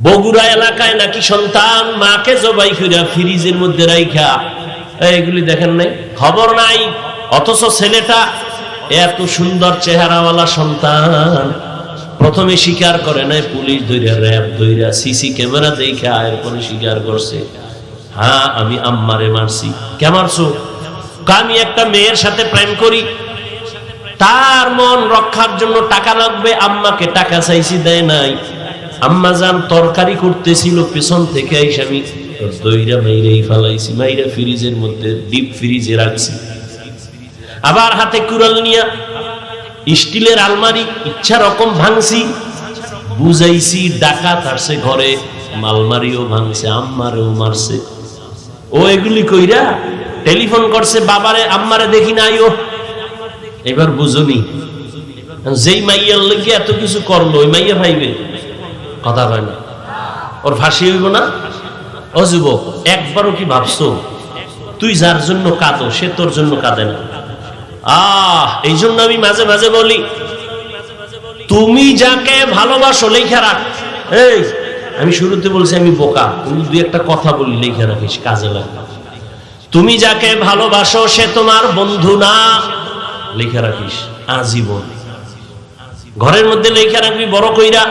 বগুড়া এলাকায় নাকি সন্তান মাকে জবাই করে ফ্রিজের মধ্যে রাইখা, এগুলি দেখেন নাই, খবর নাই। অথচ ছেলেটা এত সুন্দর চেহারাওয়ালা সন্তান, প্রথমে স্বীকার করে নাই, পুলিশ ধইরা, র‍্যাব ধইরা, সিসি ক্যামেরা দেখা এরপরে স্বীকার করছে, হ্যাঁ আমি আম্মারে মারছি। কে মারছো? আমি একটা মেয়ের সাথে প্রেম করি, তার মন রক্ষার জন্য টাকা লাগবে, আম্মাকে টাকা চাইছি, দেয় নাই। আম্মা জান তরকারি করতেছিল, পেছন থেকে আইসা আমি দইরা মাইরাই ফালাইছি, মাইরা ফ্রিজের মধ্যে ডিপ ফ্রিজে রাখছি। আবার হাতে কুড়াল নিয়া স্টিলের আলমারি ইচ্ছা রকম ভাঙছি, বুঝাইছি ডাকাত আসছে ঘরে, আলমারিও ভাঙছে, আম্মারেও মারছে। ও এগুলি কইরা টেলিফোন করছে বাবারে, আম্মারে দেখি নাই। ও এবার বুঝনি, যেই মাইয়ার লেগে এত কিছু করলো ওই মাইয়া ভাইবে, কথা হয় না, ওর ফাঁসি হইব না? ও যুবক, একবারও কি ভাবছো তুই যার জন্য কাঁদো সে তোর জন্য কাঁদে না? এই জন্য আমি মাঝে মাঝে বলি, তুমি যাকে ভালোবাসো লেখা রাখ। এই আমি শুরুতে বলছি আমি বোকা, তুমি দুই একটা কথা বলি লেখা রাখিস, কাজে লাগবে। তুমি যাকে ভালোবাসো সে তোমার বন্ধু না, লেখা রাখিস আজীবন। ঘরের মধ্যে লেখা রাখবি বড় কইরা,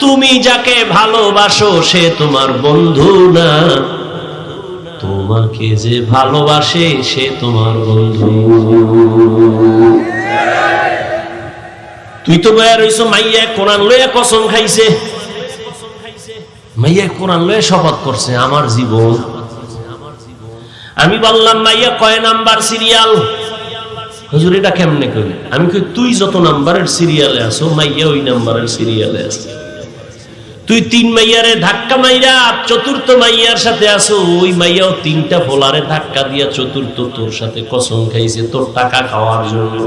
তুমি যাকে ভালোবাসো সে তোমার বন্ধু না, তোমাকে যে ভালোবাসে সে তোমার বন্ধু। তুই তো বয়া রইছো মাইয়া কোরআন লইয়া কসম খাইছে, মাইয়া কোরআন লইয়া শপথ করছে আমার জীবন। আমি বললাম মাইয়া কয় নাম্বার সিরিয়াল? হুজুর এটা কেমনে কই? আমি কই তুই যত নাম্বারের সিরিয়ালে আছো মাইয়া ওই নাম্বারের সিরিয়ালে আছে। তুই 3 মাইয়ারে ধাক্কা মাইরা চতুর্থ মাইয়ার সাথে আছো, ওই মাইয়াও 3টা ফোলারে ধাক্কা দিয়া চতুর্থ তোর সাথে কসম খাইছে তোর টাকা খাওয়ার জন্য।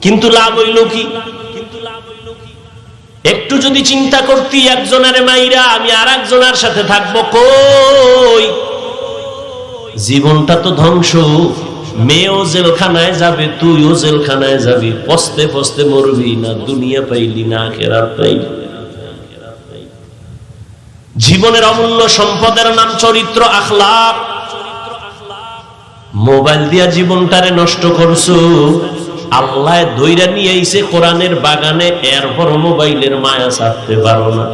কিন্তু লাভ হইল কি? একটু যদি চিন্তা করতি একজনের মাইরা আমি আর একজনের সাথে থাকবো, কই জীবনটা তো ধ্বংস। মেয়েও জেলখানায় যাবে, তুইও জেলখানায় যাবি, পস্তে পস্তে মরবি, না দুনিয়া পাইলি না আখিরাত পাইলি। জীবনের অমূল্য সম্পদের নাম চরিত্র, আখলাক। মোবাইল দিয়া জীবনটারে নষ্ট করছো। আল্লাহ ধইরা নিয়ে আইছে কোরআনের বাগানে, এরপর মোবাইলের মায়া ছাড়তে পারো না।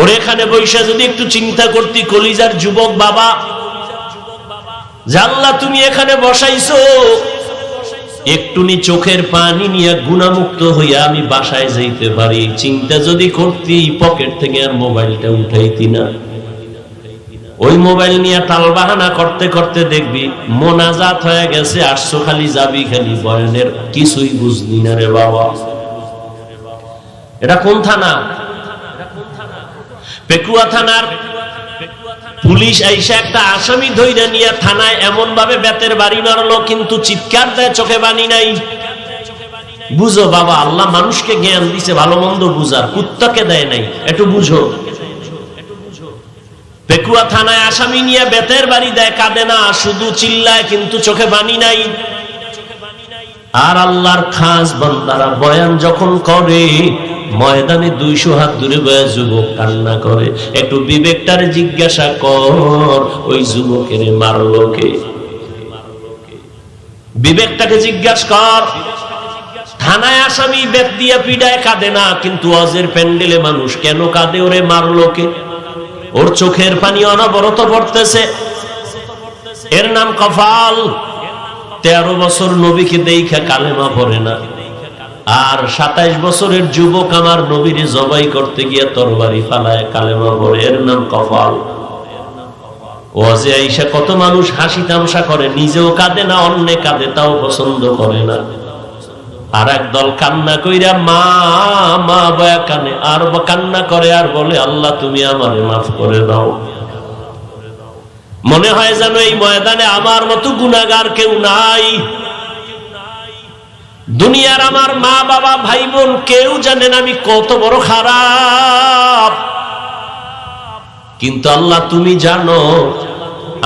ওর এখানে বৈশা যদি একটু চিন্তা করতি কলিজার যুবক বাবা, জানলা তুমি এখানে বসাইছো, একটুনি চোখের পানি নিয়ে গুণামুক্ত হইয়া আমি বাসায় যাইতে পারি, চিন্তা যদি করতি পকেট থেকে আর মোবাইলটা উঠাইতি না। ওই মোবাইল নিয়ে টালবাহানা করতে করতে দেখবি মোনাজাত হয়ে গেছে, আসছো খালি যাবি খালি বয়ানের, কিছুই বুঝলি না রে বাবা। এটা কোন থানা? পেকুয়া থানার পুলিশ আইসা একটা আসামি ধইরা নিয়ে থানায় এমন ভাবে বেতের বাড়ি মারলো, কিন্তু চিৎকার দেয় চোখে বানি নাই। বুঝো বাবা, আল্লাহ মানুষকে জ্ঞান দিছে ভালো মন্দ বুঝার, কুত্তাকে দেয় নাই, একটু বুঝো। পেকুয়া থানায় আসামি নিয়ে বেতের বাড়ি দেয়, কাঁদে না, শুধু চিল্লায়, কিন্তু চোখে বানি নাই। আর আল্লাহর খাস বান্দারা বয়ান যখন করে, ময়দানে 200 হাত দূরে বয়া যুবক কান্না করে। একটু বিবেকটারে জিজ্ঞাসা কর, ওই যুবকের মারলো কে? বিবেকটাকে জিজ্ঞাসা কর। থানায় আসামি বেত দিয়ে পিডায়, কাঁদে না, কিন্তু ওয়াজের প্যান্ডেলে মানুষ কেন কাঁদে? ওরে মারলো কে? ওর চোখের পানি অনবরত পড়তেছে। এর নাম কফাল। 13 বছর নবীকে দেখা কালেমা পড়ে না, আর 27 বছরের যুবক আমার নবীরে জবাই করতে গিয়ে তরবারি ফালায় কালেমা পড়ে। এর নাম কফাল। ওয়াজে আইসা কত মানুষ হাসি তামসা করে, নিজেও কাঁদে না, অন্যে কাঁদে তাও পছন্দ করে না। আর একদল কান্না কইরা মা মা বয়া কানে, আর কান্না করে আর বলে আল্লাহ তুমি আমারে মাফ করে দাও। মনে হয় যেন এই ময়দানে আমার মতো গুনাহগার কেউ নাই। দুনিয়ার আমার মা বাবা ভাই বোন কেউ জানেন আমি কত বড় খারাপ, কিন্তু আল্লাহ তুমি জানো।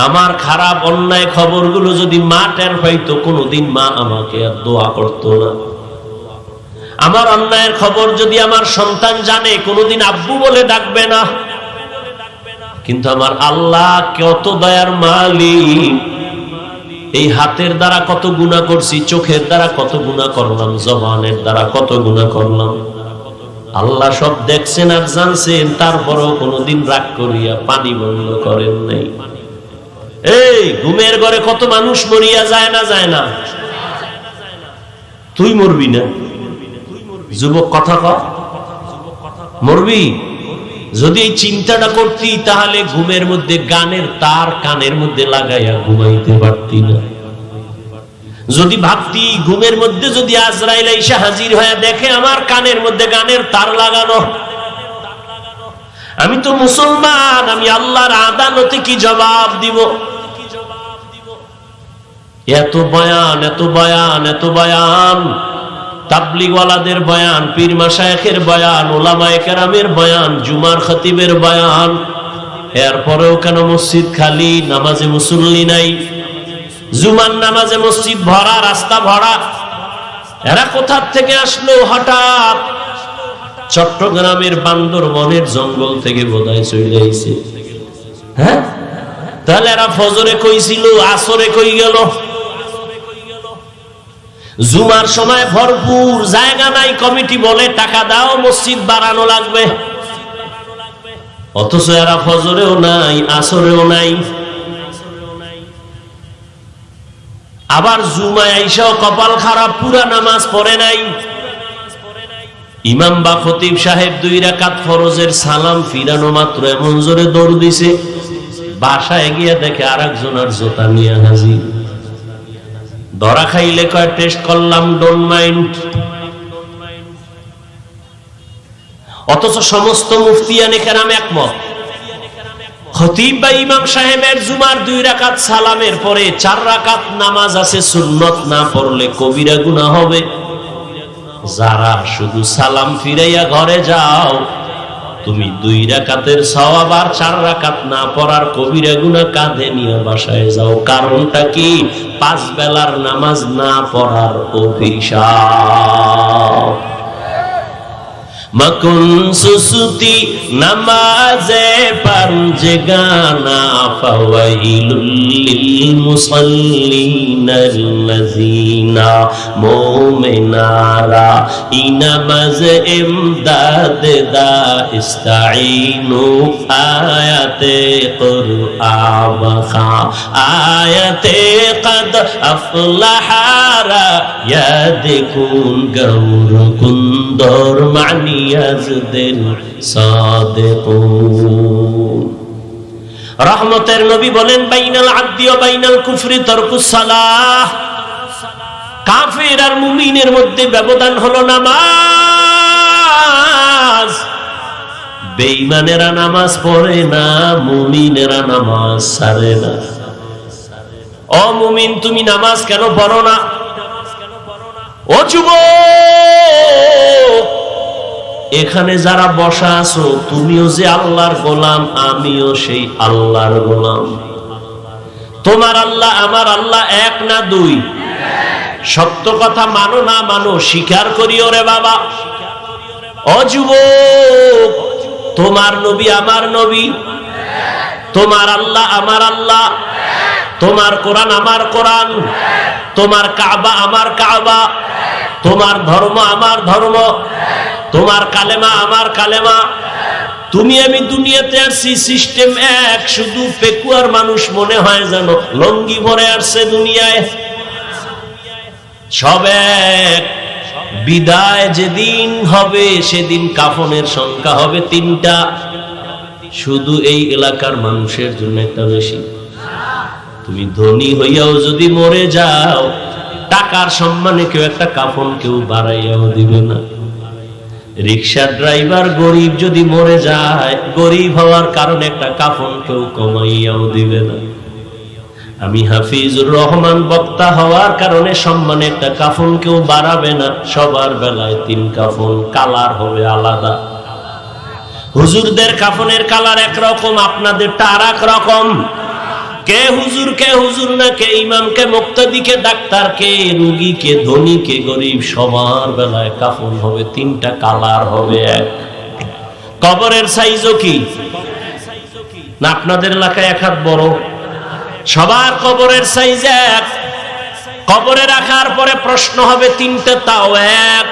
আমার খারাপ অন্যায় খবরগুলো যদি মা টের পাইতো, কোনোদিন মা আমাকে আর দোয়া করতো না। আমার অন্যায়ের খবর যদি আমার সন্তান জানে, কোনোদিন আব্বু বলে ডাকবে না। কিন্তু আমার আল্লাহ কত দয়ার মালিক, এই হাতের দ্বারা কত গুনাহ করছি, চোখের দ্বারা কত গুনাহ করলাম, জবানের দ্বারা কত গুনাহ করলাম, আল্লাহ সব দেখছেন আর জানছেন, তারপরেও কোনোদিন রাগ করিয়া পানি বন্ধ করেন নাই। এই ঘুমের ঘরে কত মানুষ মরিয়া যায় না, যায় না? তুই মরবি না? যুবক কথা ক, মরবি? যদি এই চিন্তাটা করতি, তাহলে ঘুমের মধ্যে গানের তার কানের মধ্যে লাগাইয়া ঘুমাইতে পারতি না। যদি ভাবতি ঘুমের মধ্যে যদি আজরাইল এসে হাজির হয়ে দেখে আমার কানের মধ্যে গানের তার লাগানো, আমি তো মুসলমান, আমি আল্লাহর আদালতে কি জবাব দিব? এত বয়ান, এত বয়ান, এত বয়ান, তাবলীগওয়ালাদের বয়ান, পীর মাশায়েখের বয়ান, উলামায়ে কেরামের বয়ান, জুমার খতিবের বয়ান, এরপরেও কেন মসজিদ খালি, নামাজে মুসল্লি নাই? জুমার নামাজে মসজিদ ভরা, রাস্তা ভরা। এরা কোথা থেকে আসলো হঠাৎ? চট্টগ্রামের বান্দরবনের জঙ্গল থেকে বোধহয় চলে আইছে। হ্যাঁ, তাহলে এরা ফজরে কইছিল, আসরে কই গেল? জুমার সময় ভরপুর, জায়গা নাই, কমিটি বলে টাকা দাও, মসজিদ বাড়ানো লাগবে, অথচ এরা ফজরেও নাই, আসরেও নাই। আবার জুমায় আইসাও কপাল খারাপ, পুরা নামাজ পড়ে নাই। ইমাম বা খতিব সাহেব 2 রাকাত ফরজের সালাম ফিরানো মাত্র এমন জোরে দৌড় দিছে, বাসায় গিয়ে দেখে আরেকজনের জোতা নিয়ে হাজির। ধরা খাইলে কয় টেস্ট করলাম, ডোন্ট মাইন্ড। অথচ সমস্ত মুফতিয়ানে কেরাম একমত, খতিব বা ইমাম সাহেবের জুমার 2 রাকাত সালামের পরে 4 রাকাত নামাজ আছে সুন্নত, না পড়লে কবিরা গুনাহ হবে। যারা শুধু সালাম ফিরাইয়া ঘরে যাও, তুমি 2 রাকাতের সওয়াব আর 4 রাকাত না পড়ার কবিরা গুনাহ কাঁধে নিয়ে বাসায় যাও। কারণটা কি? 5 বেলার নামাজ না পড়ার অভিশাপ। মকুন সুসুতি নামাজে পাঞ্জগানা ফাওয়াইলুল লিল মুসাল্লিনাল্লাযিনা মুমিনারা ইনামাজ ইমদাদ দা ইস্তাঈনু আয়াতে কুরআন খা আয়াতে কদ আফলাহারা ইয়াদকুন গৌর কুন্দর মানি রহমতের নবী বলেন, বাইনাল আবদি ওয়া বাইনাল কুফরি তারকুস সালাহ। কাফের আর মুমিনের মধ্যে ব্যবধান হলো নামাজ। বেঈমানেরা নামাজ পড়ে না, মুমিনেরা নামাজ ছাড়ে না। ও মুমিন, তুমি নামাজ কেন পড়ো না? ও যুবক, এখানে যারা বসা আছো, তুমিও যে আল্লাহর গোলাম, আমিও সেই আল্লাহর গোলাম। তোমার আল্লাহ আমার আল্লাহ এক না 2? সত্য কথা মানো না মানো, স্বীকার করিও রে বাবা। ও যুবক, তোমার নবী আমার নবী, তোমার আল্লাহ আমার আল্লাহ, তোমার কোরআন আমার কোরআন, তোমার কাবা আমার কাবা, তোমার ধর্ম আমার ধর্ম, তোমার কালেমা আমার কালেমা। তুমি আমি দুনিয়াতে আসছি, সিস্টেম এক, শুধু পেকুয়ার মানুষ মনে হয় যেন লঙ্গি ভরে আসছে দুনিয়ায়। সব এক। বিদায় যেদিন হবে সেদিন কাফনের সংখ্যা হবে 3টা। শুধু এই এলাকার মানুষের জন্য একটা বেশি। তুমি ধনী হইয়াও যদি মরে যাও, টাকার সম্মানে কেউ একটা কাফন কেউ বাড়াইয়াও দিবে না। রিকশার ড্রাইভার গরিব যদি মরে যায়, গরিব হওয়ার কারণে একটা কাফন কেউ কমাইয়াও দিবে না। আমি হাফিজুর রহমান বক্তা হওয়ার কারণে সম্মানে একটা কাফন কেউ বাড়াবে না। সবার বেলায় 3 কাফন, কালার হবে আলাদা। হুজুরদের কাফনের কালার একরকম, আপনাদেরটা আর এক রকম। কে হুজুর কে হুজুর না, কে ইমাম কে মুক্তাদি কে ডাক্তার, কে রোগী কে ধনী কে গরিব, সবার বেলায় কাফন হবে তিনটা, কালার হবে এক। কবরের সাইজও কি না আপনাদের এলাকায় এক হাত বড়? সবার কবরের সাইজ এক। কবরে রাখার পরে প্রশ্ন হবে তিনটা, তাও এক।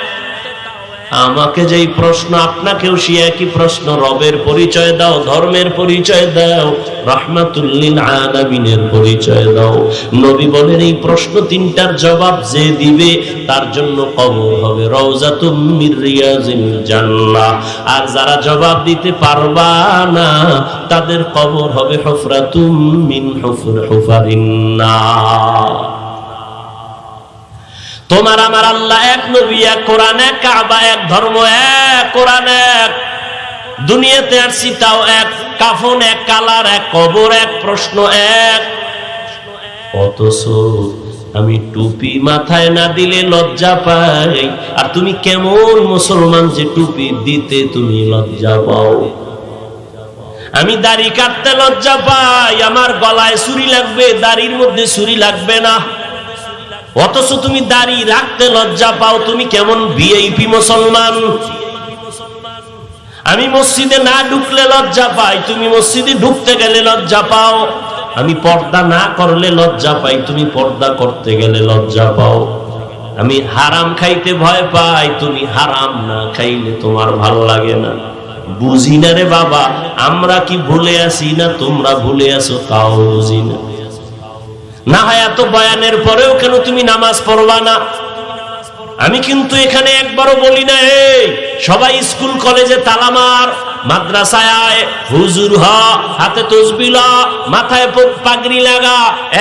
আমাকে যেই প্রশ্ন আপনাকেও সে একই প্রশ্ন। রবের পরিচয় দাও, ধর্মের পরিচয় দাও, রাহমাতুল লিল আলামিনের পরিচয় দাও। নবী বলেন এই প্রশ্ন তিনটার জবাব যে দিবে তার জন্য কবর হবে রওজাতুম মির রিয়াজিল জান্নাহ। আর যারা জবাব দিতে পারবা না তাদের কবর হবে হুফরাতুম মিন হুফারিন নার। তোমার আমার আল্লাহ এক, নবী এক, কোরআন এক, কাবা এক, ধর্ম এক, কোরআন এক, দুনিয়াতে আসছি তাও এক, কাফন এক, কালার এক, কবর এক, প্রশ্ন এক। অথচ আমি টুপি মাথায় না দিলে লজ্জা পাই, আর তুমি কেমন মুসলমান যে টুপি দিতে তুমি লজ্জা পাও। আমি দাড়ি কাটতে লজ্জা পাই, আমার গলায় ছুরি লাগবে, দাড়ির মধ্যে ছুরি লাগবে না। অথচ তুমি দাড়ি রাখতে লজ্জা পাও, তুমি কেমন ভিআইপি মুসলমান। আমি মসজিদে না ঢুকলে লজ্জা পাই, তুমি মসজিদে ঢুকতে গেলে লজ্জা পাও। আমি পর্দা না করলে লজ্জা পাই, তুমি পর্দা করতে গেলে লজ্জা পাও। আমি হারাম খাইতে ভয় পাই, তুমি হারাম না খাইলে তোমার ভালো লাগে না। বুঝি না রে বাবা, আমরা কি ভুলে আছি না তোমরা ভুলে আছো তাও বুঝি না। না হয় এত বয়ানের পরেও কেন তুমি নামাজ পড়বা না? আমি কিন্তু এখানে একবারও বলি না এই সবাই স্কুল কলেজে তালা মার, মাদ্রাসায় আয়, হুজুর হ, হাতে তসবিহ ল, মাথায় পাগড়ি লাগা,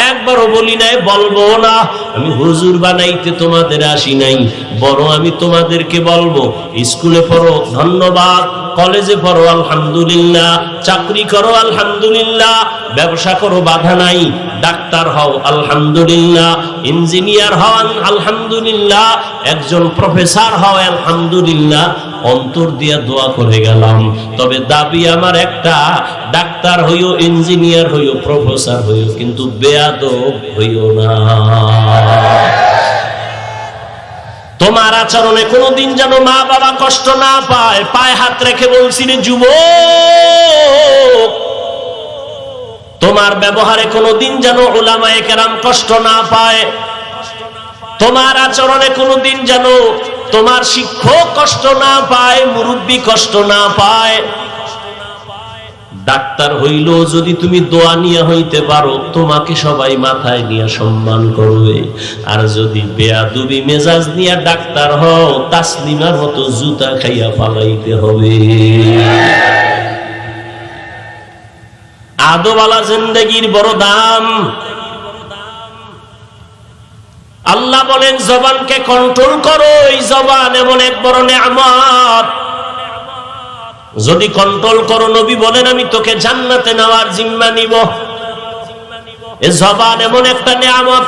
একবারও বলি নাই, বলবো না। আমি হুজুর বানাইতে তোমাদের আসি নাই, বরং আমি তোমাদেরকে বলবো স্কুলে পড়ো ধন্যবাদ, কলেজে পড়ো আলহামদুলিল্লাহ, চাকরি করো আলহামদুলিল্লাহ, ব্যবসা করো বাধা নাই, ডাক্তার হও আলহামদুলিল্লাহ, ইঞ্জিনিয়ার হও আলহামদুলিল্লাহ, একজন প্রফেসর হও আলহামদুলিল্লাহ। অন্তর দিয়া দোয়া করে গেলাম, তবে দাবি আমার একটা, ডাক্তার হইও, ইঞ্জিনিয়ার হইও, প্রফেসর হইও, কিন্তু বেয়াদব হইও না। তোমার আচরণে কোনোদিন যেন মা বাবা কষ্ট না পায়। পায়ে হাত রেখে বলছি রে যুবক, তোমার ব্যবহারে কোনোদিন যেন উলামায়ে কেরাম কষ্ট না পায়। তোমার আচরণে কোনোদিন যেন তোমার শিক্ষক কষ্ট না পায়, মুরব্বী কষ্ট না পায়। ডাক্তার হইল যদি তুমি দোয়া নিয়ে হইতে পারো, তোমাকে সবাই মাথায় নিয়ে সম্মান করবে। আর যদি বেয়াদবি মেজাজ নিয়ে ডাক্তার হও, তাসলিমার মতো জুতা খাইয়া পালাইতে হবে। আদওয়ালা জিন্দেগির বড় দাম। আল্লাহ বলেন জবানকে কন্ট্রোল করো, এই জবান এমন এক বড় নেয়ামত, যদি কন্ট্রোল করো নবী বলেন আমি তোকে জান্নাতে নেওয়ার জিম্মা নিব। এই জবান এমন একটা নেয়ামত।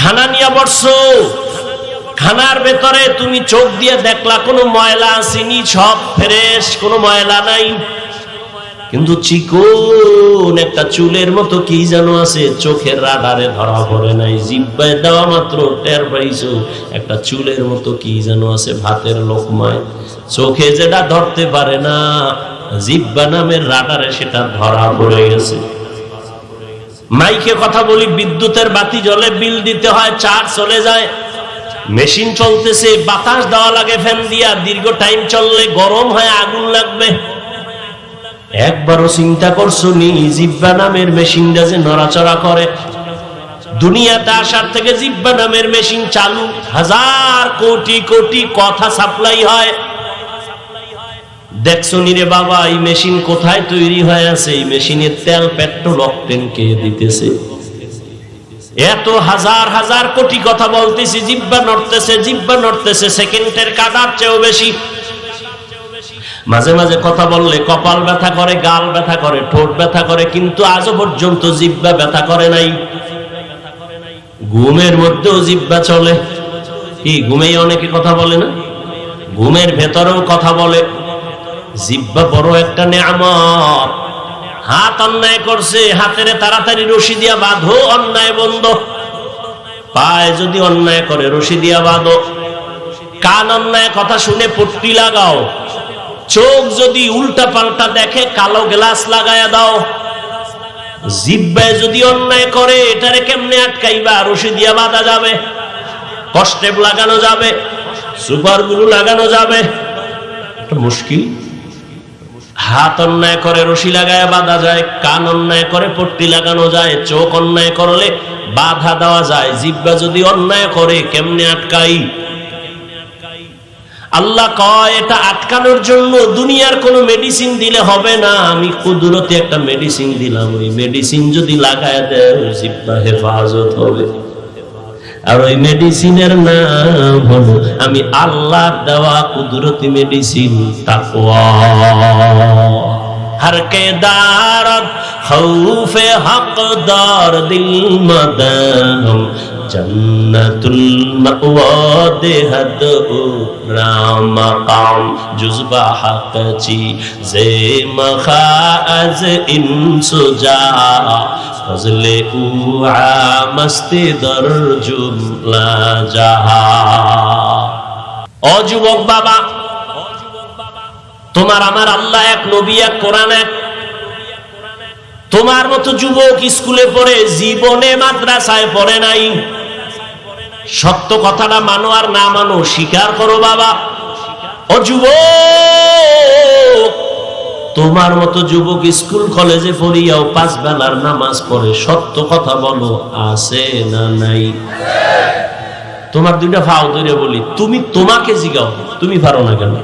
খানা নিয়ে বসছো, খানার ভেতরে তুমি চোখ দিয়ে দেখলা কোনো ময়লা আসেনি, সব ফ্রেশ, কোনো ময়লা নাই, কিন্তু চিকন একটা চুলের মতো কি যেন আছে, চোখের রাডারে ধরা পড়ে নাই, জিহ্বায় দেওয়া মাত্র টের পাইছো একটা চুলের মতো কি যেন আছে ভাতের লোকমায়। চোখে যেটা ধরতে পারে না, জিহ্বা নামের রাডারে সেটা ধরা পড়ে গেছে। মাইকে কথা বলি, বিদ্যুতের বাতি জ্বলে, বিল দিতে হয়, চার্জ চলে যায়, মেশিন চলতেছে, বাতাস দেওয়া লাগে ফ্যান দিয়া, দীর্ঘ টাইম চললে গরম হয়, আগুন লাগবে। একবারও চিন্তা করছো নি জিহ্বা নামের মেশিনটা যে নড়াচড়া করে? দুনিয়াতে আসার থেকে জিহ্বা নামের মেশিন চালু, হাজার কোটি কোটি কথা সাপ্লাই হয়। দেখছো নি রে বাবা এই মেশিন কোথায় তৈরি হয়ে আছে? এই মেশিনের তেল পেট্রোল অকটেন কে দিতেছে? এত হাজার হাজার কোটি কথা বলতেছি, জিহ্বা নড়তেছে, জিহ্বা নড়তেছে, সেকেন্ডের কাটার চেয়েও বেশি। মাঝে মাঝে কথা বললে কপাল ব্যথা করে, গাল ব্যথা করে, ঠোঁট ব্যথা করে, কিন্তু আজও পর্যন্ত জিহ্বা ব্যথা করে নাই। ঘুমের মধ্যেও জিহ্বা চলে। কি ঘুমেই অনেকে কথা বলে না? ঘুমের ভেতরেও কথা বলে। জিহ্বা বড় একটা নেয়ামত। হাত অন্যায় করছে, হাতের তাড়াতাড়ি রশি দিয়া বাঁধো, অন্যায় বন্ধ। পায়ে যদি অন্যায় করে রশি দিয়া বাঁধো। কান অন্যায় কথা শুনে পট্টি লাগাও। চোখ যদি উল্টা পাল্টা দেখে কালো গ্লাস লাগায়া দাও। জিহ্বায় যদি অন্যায় করে এটারে কেমনে আটকাইবা? রশি দিয়া বাঁধা যাবে, কষ্টেপ লাগানো যাবে, সুপার গ্লু লাগানো যাবে, মুশকিল। হাত অন্যায় করে রশি লাগায় বাঁধা যায়, কান অন্যায় করে পট্টি লাগানো যায়, চোখ অন্যায় করলে বাধা দেওয়া যায়। জিহ্বা যদি অন্যায় করে কেমনে আটকাই? আল্লাহ কয় এটা আটকানোর জন্য দুনিয়ার কোনো মেডিসিন দিলে হবে না, আমি কুদরতি একটা মেডিসিন দিলাম। ওই মেডিসিন যদি লাগায় দেয় জিহ্বা হেফাজত হবে। আর ওই মেডিসিনের নাম হলো আমি আল্লাহর দেওয়া কুদরতি মেডিসিন তাকওয়া। हर के दारत खौफे हकदार दिल मदम जन्नतुल मअवा देहद राम काम जुज़बा हक़ची ज़े मखाज़ इंसुजा फज़ले उआ मस्ती दर जुमला जहा। ओ जुबक बाबा, তোমার আমার আল্লাহ এক, নবী এক, কোরআন এক। তোমার মতো যুবক স্কুলে পড়ে জীবনে মাদ্রাসায় পড়ে নাই। সত্য কথাটা মানো আর না মানো স্বীকার করো বাবা। ও যুবক, তোমার মতো যুবক স্কুল কলেজে পড়িয়াও 5 বেলার নামাজ পড়ে, সত্য কথা বলো আছে না নাই? তোমার দুইটা ফাও ধরে বলি, তুমি তোমাকে জিগাও, তুমি পারো না কেন?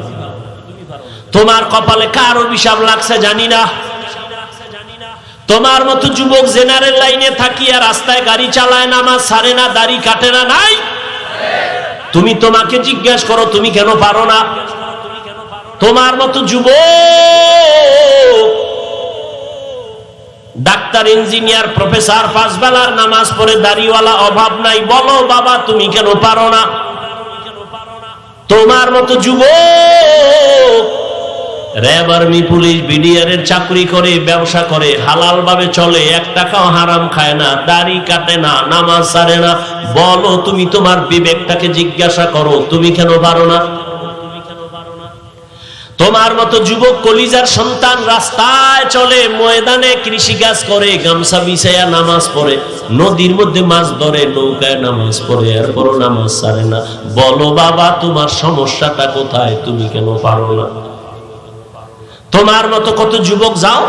তোমার কপালে কার অভিশাপ লাগছে জানি না। তোমার মতো যুবক জেনারেল লাইনে থাকিয়া রাস্তায় গাড়ি চালায়, নামাজ ছাড়ে না, দাড়ি কাটে না, নাই? তুমি তোমাকে জিজ্ঞাসা করো তুমি কেন পারো না? তোমার মতো যুবক ডাক্তার, ইঞ্জিনিয়ার, প্রফেসর 5 বেলার নামাজ পড়ে, দাড়িওয়ালা, অভাব নাই, বলো বাবা তুমি কেন পারো না? তোমার মতো যুবক র‍্যাব, আর্মি, পুলিশ, বিডিআর এর চাকরি করে, ব্যবসা করে, হালাল ভাবে চলে, 1 টাকাও হারাম খায় না, দাড়ি কাটে না, নামাজ ছাড়ে না, বলো তুমি তোমার বিবেকটাকে জিজ্ঞাসা করো তুমি কেন পারো না? তোমার মতো যুবক কলিজার সন্তান রাস্তায় চলে, ময়দানে কৃষিকাজ করে, গামছা বিছায়া নামাজ পড়ে, নদীর মধ্যে মাছ ধরে, নৌকায় নামাজ পড়ে, এরপরও নামাজ ছাড়ে না, বলো বাবা তোমার সমস্যাটা কোথায়? তুমি কেন পারো না? তোমার মতো কত যুবক যাও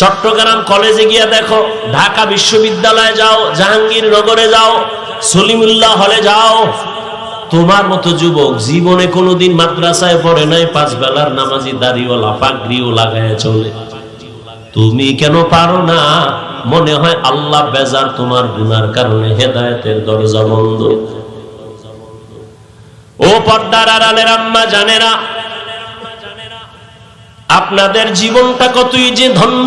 চট্টগ্রাম কলেজে গিয়া দেখো, ঢাকা বিশ্ববিদ্যালয়ে যাও, জাহাঙ্গীরনগরে যাও, সলিমুল্লাহ হলে যাও, তোমার মতো যুবক জীবনে কোনোদিন মাদ্রাসায় পড়ে নাই, 5 বেলার নামাজি, দাড়িওয়ালা, পাগড়িও লাগায় চলে, তুমি কেন পারো না? মনে হয় আল্লাহ বেজার তোমার গুনার কারণে, হেদায়েতের দরজা বন্ধ। ও পর্দার আড়ালের আম্মা জানেরা, আপনাদের জীবনটা কতই যে ধন্য।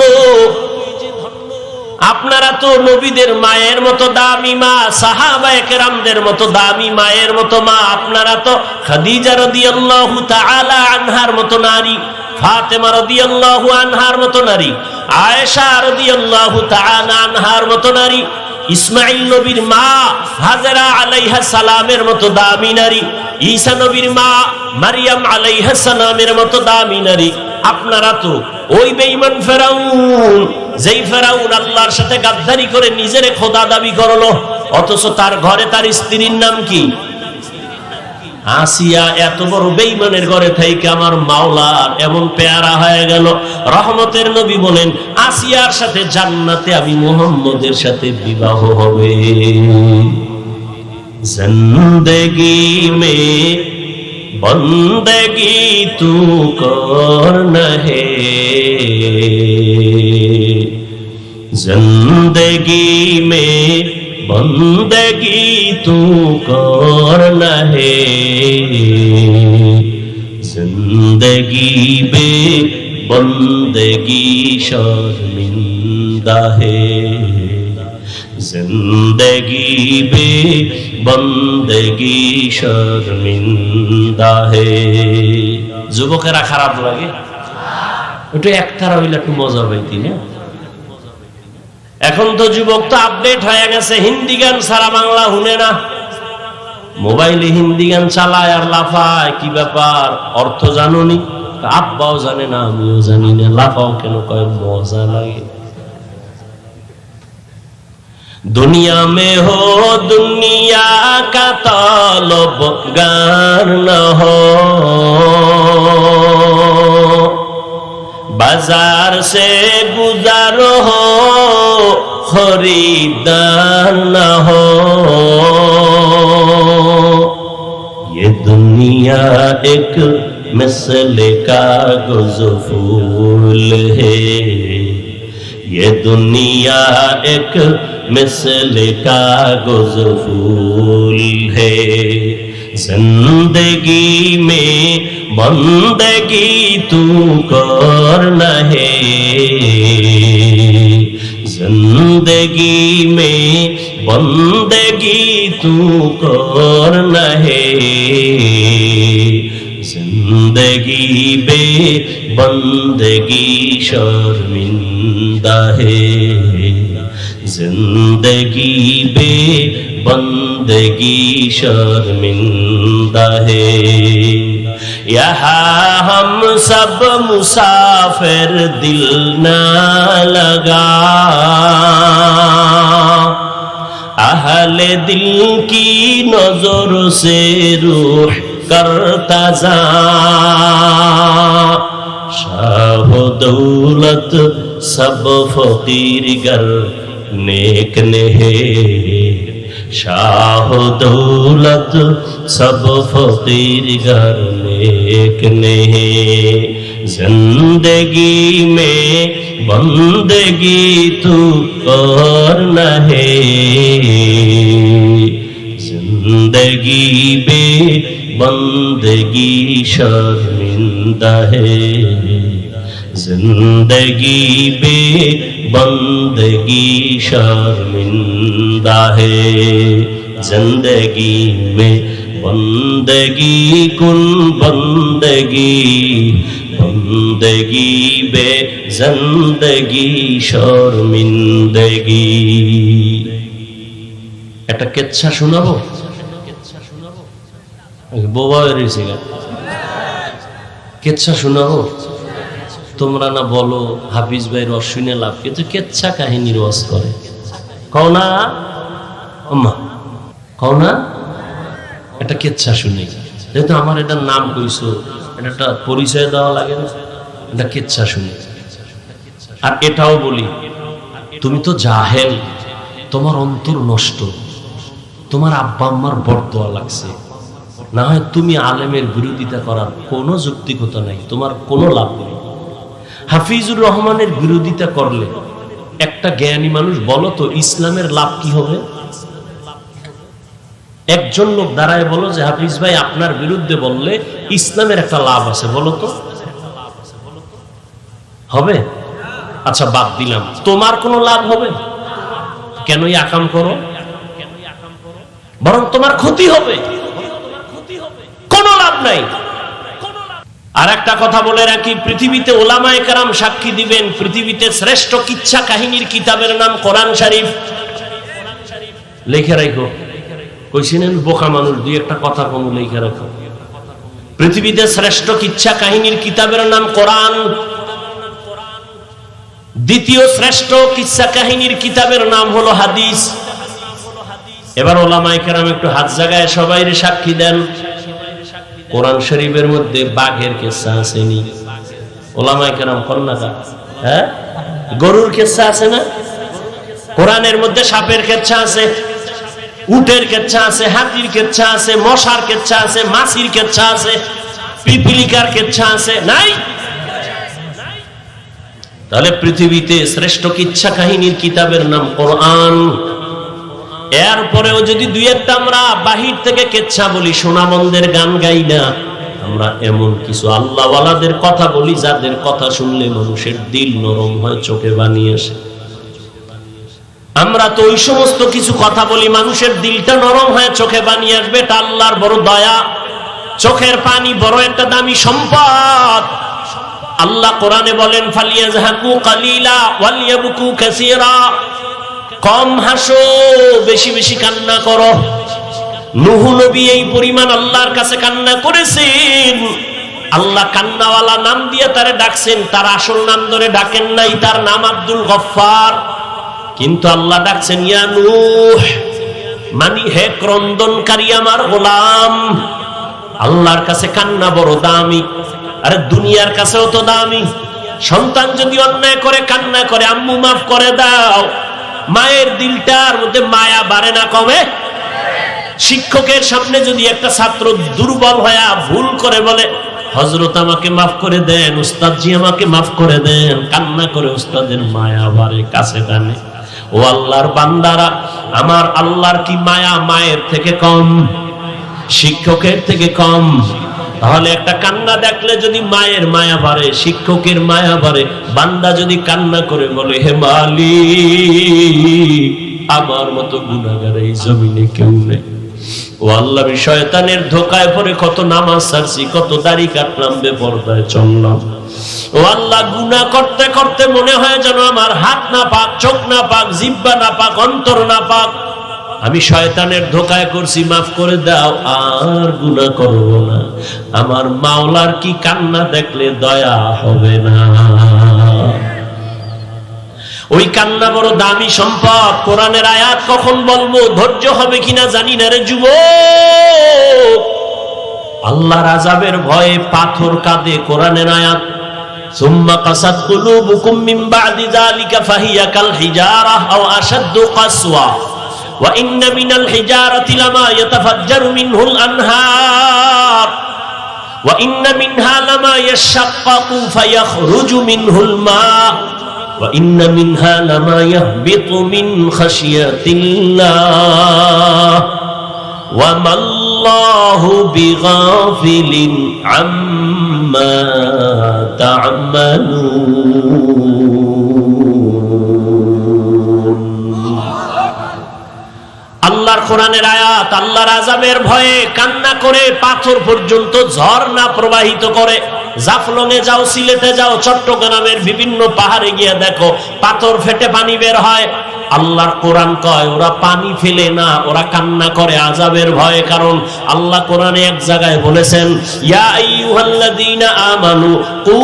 আপনারা তো নবীদের মায়ের মতো দামি মা, সাহাবায়ে কেরামদের মতো দামি মায়ের মতো মা। আপনারা তো খাদিজা রাদিয়াল্লাহু তাআলা আনহার মতো নারী, ফাতেমা রাদিয়াল্লাহু আনহার মতো নারী, আয়েশা রাদিয়াল্লাহু তাআলা আনহার মতো নারী, ইসমাঈল নবীর মা হাজেরা আলাইহা সালামের মতো দামি নারী, ঈসা নবীর মা মারিয়াম আলাইহা সালামের মতো দামি নারী। আপনারা তো ওই বেঈমান ফেরাউন, যেই ফেরাউন আল্লাহর সাথে গাদ্দারি করে নিজেরে খোদা দাবি করলো, অথচ তার ঘরে তার স্ত্রীর নাম কি? আসিয়া। এত বড় বেঈমানের ঘরে থেকে আমার মাওলার এমন পেয়ারা হয়ে গেল। রহমতের নবী বলেন, আসিয়ার সাথে জান্নাতে আমি মুহাম্মদের সাথে বিবাহ হবে। জিন্দেগি মে বন্দেগি তু করনা হে, जिंदगी में बंदगी तू करना है, जिंदगी में बंदगी शर्मिंदा है, जिंदगी में बंदगी शर्मिंदा है। যুবকেরা খারাপ লাগে? ওটা একতারা হইলে একটু মজা পাইতি না? এখন তো যুবক তো আপডেট হয়ে গেছে, হিন্দি গান সারা বাংলা শুনে না, মোবাইলে হিন্দি গান চালায় আর লাফায়। কি ব্যাপার, অর্থ জানোনি? আব্বাও জানে না, আমিও জানি না, লাফাও কেন কয় মজা লাগে। दुनिया में हो दुनिया का तलबगार न हो, बाजार से गुजार हो खरीदार न हो। ये दुनिया एक मिसले कागज फूल है, ये दुनिया एक मिसले कागज फूल है। जिंदगी में बंदगी तू करना है, जिंदगी में बंदगी तू करना है। जिंदगी बे बंदगी शर्मिंदा है, जिंदगी बे बंदगी शर्मिंदा है। यहाँ हम सब मुसाफिर दिल ना लगा, अहले दिल की नजर से रूह करता जा। शाह दौलत सब फकीर गर नेक ने है, शाह दौलत सब फकीर गर नेक ने है। जिंदगी में बंदगी तू करना है, जिंदगी बे बंदगी शर्मिंदा है। जिंदगी बे बंदगी शर्मिंदा है। जिंदगी में बंदगी कुन बंदगी, बंदगी बे जिंदगी शर्मिंदगी। একটা কেচ্ছা শোনাবো, বোবা রয়েছে কেচ্ছা শোনাবো। তোমরা না বলো হাফিজ ভাই রস শুনে লাভ, কিন্তু কেচ্ছা কাহিনী রস করে। কও না আম্মা, কও না একটা কেচ্ছা শুনে। যেহেতু আমার এটার নাম কইছো, এটা একটা পরিচয় দেওয়া লাগে না, এটা কেচ্ছা শুনে। আর এটাও বলি, তুমি তো জাহেল, তোমার অন্তর নষ্ট, তোমার আব্বা আম্মার বরদোয়া লাগছে, না হয় তুমি আলেমের বিরোধিতা করার কোনো যৌক্তিকতা নাই, তোমার কোনো লাভ নেই। হাফিজুর রহমানের বিরোধিতা করলে একটা জ্ঞানী মানুষ বলো তো ইসলামের লাভ কি হবে? একজন লোক দাঁড়ায় বলো যে হাফিজ ভাই আপনার বিরুদ্ধে বললে ইসলামের একটা লাভ আছে, বলো তো হবে? আচ্ছা বাদ দিলাম, তোমার কোনো লাভ হবে? কেনই আকাম করো, বরং তোমার ক্ষতি হবে, কোনো লাভ নাই। আর একটা কথা বলে রাখি, পৃথিবীতে ওলামায়ে কেরাম সাক্ষী দিবেন, পৃথিবীতে শ্রেষ্ঠ কিচ্ছা কাহিনীর কিতাবের নাম কোরআন শরীফ। লিখে রাখো, কইছিলেন বোকা মানুষ, দুই একটা কথা কম লিখে রাখো। পৃথিবীতে শ্রেষ্ঠ কিচ্ছা কাহিনীর কিতাবের নাম কোরআন, দ্বিতীয় শ্রেষ্ঠ কিচ্ছা কাহিনীর কিতাবের নাম হলো হাদিস। এবার ওলামায়ে কেরাম একটু হাত জাগায় সবাই সাক্ষী দেন, কোরআন শরীফের মধ্যে বাঘের কিচ্ছা আসেনি? ওলামায়ে কেরাম কন্যা, হ্যাঁ গরুর কিচ্ছা আছে না? কোরআনের মধ্যে সাপের কিচ্ছা আছে, উটের কিচ্ছা আছে, হাতির কিচ্ছা আছে, মশার কিচ্ছা আছে, মাছির কিচ্ছা আছে, পিপিলিকার কিচ্ছা আছে? নাই। তাহলে পৃথিবীতে শ্রেষ্ঠ কিচ্ছা কাহিনীর কিতাবের নাম কোরআন। এরপরেও যদি দুই একটা আমরা বাহির থেকে কেচ্ছা বলি, সোনামন্দের গান গাই না, আমরা এমন কিছু আল্লাহওয়ালাদের কথা বলি যাদের কথা শুনলে মানুষের দিল নরম হয়, চোখে বানিয়ে আসে। আমরা তো ওই সমস্ত কিছু কথা বলি মানুষের দিলটা নরম হয়, চোখে বানিয়ে আসবে। এটা আল্লাহর বড় দয়া। চোখের পানি বড় একটা দামি সম্পদ। আল্লাহ কোরআনে বলেন ফালিয়াজহাকু কালিলা ওয়ালিয়াবকু কাসীরা, কম হাসো বেশি বেশি কান্না করো। নূহ নবী এই পরিমাণ আল্লাহর কাছে কান্না করেছেন, আল্লাহ কান্নাওয়ালা নাম দিয়ে তারে ডাকছেন, তার আসল নাম ধরে ডাকেন নাই, তার নাম আব্দুল গফফার, কিন্তু আল্লাহ ডাকছেন ইয়া নূহ, মানে হে ক্রন্দনকারী আমার গোলাম। আল্লাহর কাছে কান্না বড় দামি, আরে দুনিয়ার কাছেও তো দামি। সন্তান যদি অন্যায় করে কান্না করে, আম্মু মাফ করে দাও, মায়ের দিলটার মধ্যে মায়া বাড়ে না কমে? শিক্ষকের সামনে যদি একটা ছাত্র দুর্বল হয়ে ভুল করে বলে হযরত আমাকে মাফ করে দেন, উস্তাদজি আমাকে মাফ করে দেন, কান্না করে উস্তাদের মায়া বাড়ে, কাছে টানে। ও আল্লাহর বান্দারা, আমার আল্লাহর কি মায়া মায়ের থেকে কম, শিক্ষকের থেকে কম? তাহলে একটা কান্না দেখলে যদি মায়ের মায়া বাড়ে, শিক্ষকের মায়া বাড়ে, বান্দা যদি কান্না করে বলে হে মালিক, আমার মতো গুনাহগার এই জমিনে কেউ নেই। ও আল্লাহ, আমি শয়তানের ধোকায় পড়ে কত নামাজ ছাড়ছি, কত দাড়ি কাটলাম, বেপরদায় চললাম। ও আল্লাহ, গুনাহ করতে করতে মনে হয় যেন আমার হাত না পাক, চোখ না পাক, জিহ্বা না পাক, অন্তর না পাক, আমি শয়তানের ধোকায় করছি, মাফ করে দাও, আর গুনাহ করব না। আমার মাওলার কি কান্না দেখলে দয়া হবে না? ওই কান্না বড় দামি সম্পদ। কোরআনের আয়াত কখন বলবো, ধৈর্য হবে কিনা জানি না রে যুবক। আল্লাহর আযাবের ভয়ে পাথর কাঁদে, কোরআনের আয়াত সুম্মা কাসাত কুলুবুকুম মিন বাদি যালিকা ফাহিয়া কাল হিজারাহ আও আশাদ্দু কাসওয়া ওয়া ইন্না মিনাল হিজারাতি লামা ইয়াতাফাজ্জারু মিনহুল আনহার ওয়া ইন্না মিনহা লামা ইয়াশাক্কাকু ফায়াখরুজু মিনহুল মা ওয়া ইন্না মিনহা লামা ইয়াহবিতু মিন খাশিয়াতিল্লাহ ওয়া মাল্লাহু বিগাফিলিন আম্মা তা'মালুন। আল্লাহর কোরআনের আয়াত আল্লাহর আযাবের ভয়ে কান্না করে পাথর পর্যন্ত ঝর্ণা প্রবাহিত করে। জাফলংয়ে যাও, সিলেটে যাও, চট্টগ্রামের বিভিন্ন পাহাড়ে গিয়ে দেখো পাথর ফেটে পানি বের হয়। আল্লাহর কোরআন কয় ওরা পানি ফেলে না, ওরা কান্না করে আযাবের ভয়ে। কারণ আল্লাহ কোরআনে এক জায়গায় বলেছেন ইয়া আইয়ুহাল্লাযীনা আমানু কু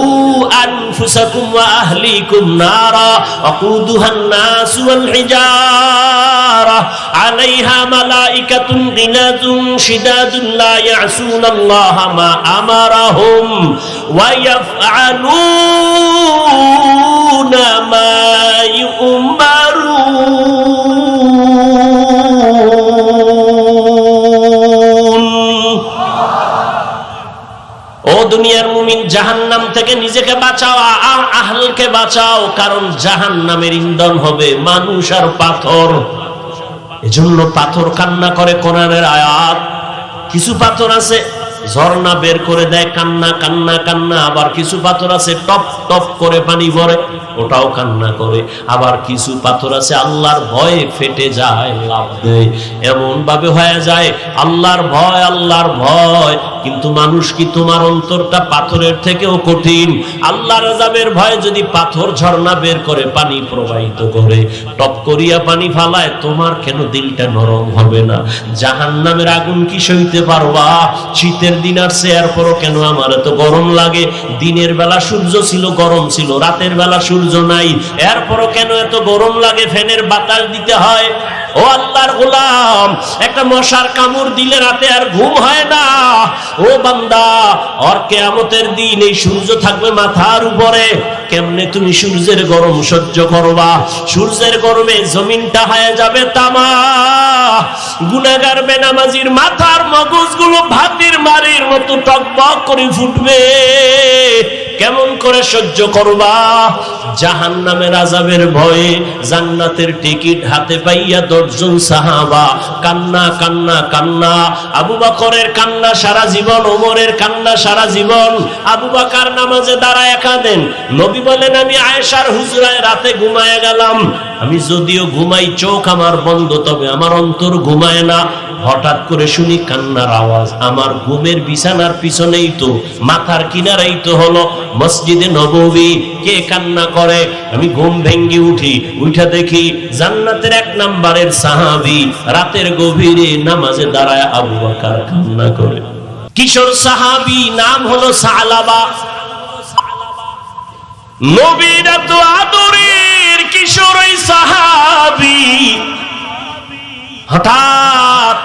আনফুসাকুম ওয়া আহলিকুম নারা ওয়াকুদুহান নাস ওয়াল হিজারা আলাইহা মালাইকাতুন গিলাযুন শিদাদুন লা ইয়াসুনাল্লাহা মা আমারাহুম ওয়া ইয়াফআলুনা মা ইউমারুন। ও দুনিয়ার মুমিন, জাহান্নাম থেকে নিজেকে বাঁচাও, আহলকে বাঁচাও, কারণ জাহান্নামের ইন্ধন হবে মানুষ আর পাথর। এজন্য পাথর কান্না করে। কোরআনের আয়াত কিছু পাথর আছে ঝর্ণা বের করে দেয়, কান্না কান্না কান্না। আবার কিছু পাথর আছে টপ টপ করে পানি পড়ে, ওটাও কান্না করে। আবার কিছু পাথর আছে আল্লাহর ভয়ে ফেটে যায়, লাভ দেয়, এমন ভাবে হয়ে যায় আল্লাহর ভয়, আল্লাহর ভয়। কিন্তু মানুষ কি, তোমার অন্তরটা পাথরের থেকেও কঠিন। আল্লাহর আযাবের ভয়ে যদি পাথর ঝর্ণা বের করে পানি প্রবাহিত করে, টপ করিয়া পানি ফালায়, তোমার কেন দিলটা নরম হবে না? জাহান্নামের আগুন কি সইতে পারবা? শীতের দিন আসছে, এরপরও কেন আমার এত গরম লাগে? দিনের বেলা সূর্য ছিল, গরম ছিল, রাতের বেলা সূর্য নাই, এরপরও কেন এত গরম লাগে? ফ্যানের বাতাস দিতে হয়। ও আল্লাহর গোলাম, একটা মশার কামড় দিলে রাতে আর ঘুম হয় না। ও বান্দা, আর কিয়ামতের দিন এই সূর্য থাকবে মাথার উপরে, কেমনে তুমি সূর্যের গরম সহ্য করবা? সূর্যের গরমে জমিনটা হয়ে যাবে তামা। গুনাহগার বেনামাজির মাথার মগজগুলো ভাতির মারির মতো টকবক করে ফুটবে। কেমন করে সহ্য করবা? জাহান্নামের আযাবের ভয়ে জান্নাতের টিকিট হাতে পাইয়া 10 জন সাহাবা কান্না কান্না কান্না। আবু বকরের কান্না সারা জীবন, ওমরের কান্না সারা জীবন। আবু বকর নামাজে দাঁড়ায় কাঁদেন। নবী বলেন আমি আয়েশার হুজরায় রাতে ঘুমায় গেলাম। আমি যদিও ঘুমাই, চোখ আমার বন্ধ, তবে আমার অন্তর ঘুমায় না। হঠাৎ করে শুনি কান্নার আওয়াজ। আমার ঘুমের বিছানার পিছনেই তো, মাথার কিনারেই তো হলো মসজিদে নববী। কে কান্না করে? আমি ঘুম ভেঙ্গে উঠি, উঠা দেখি জান্নাতের 1 নম্বরের সাহাবী রাতের গভীরে নামাজে দাঁড়ায় আবু বকর কান্না করে। কিশোর সাহাবী, নাম হলো সালাবা। নবীর এত আদরের কিশোর ওই সাহাবী, হঠাৎ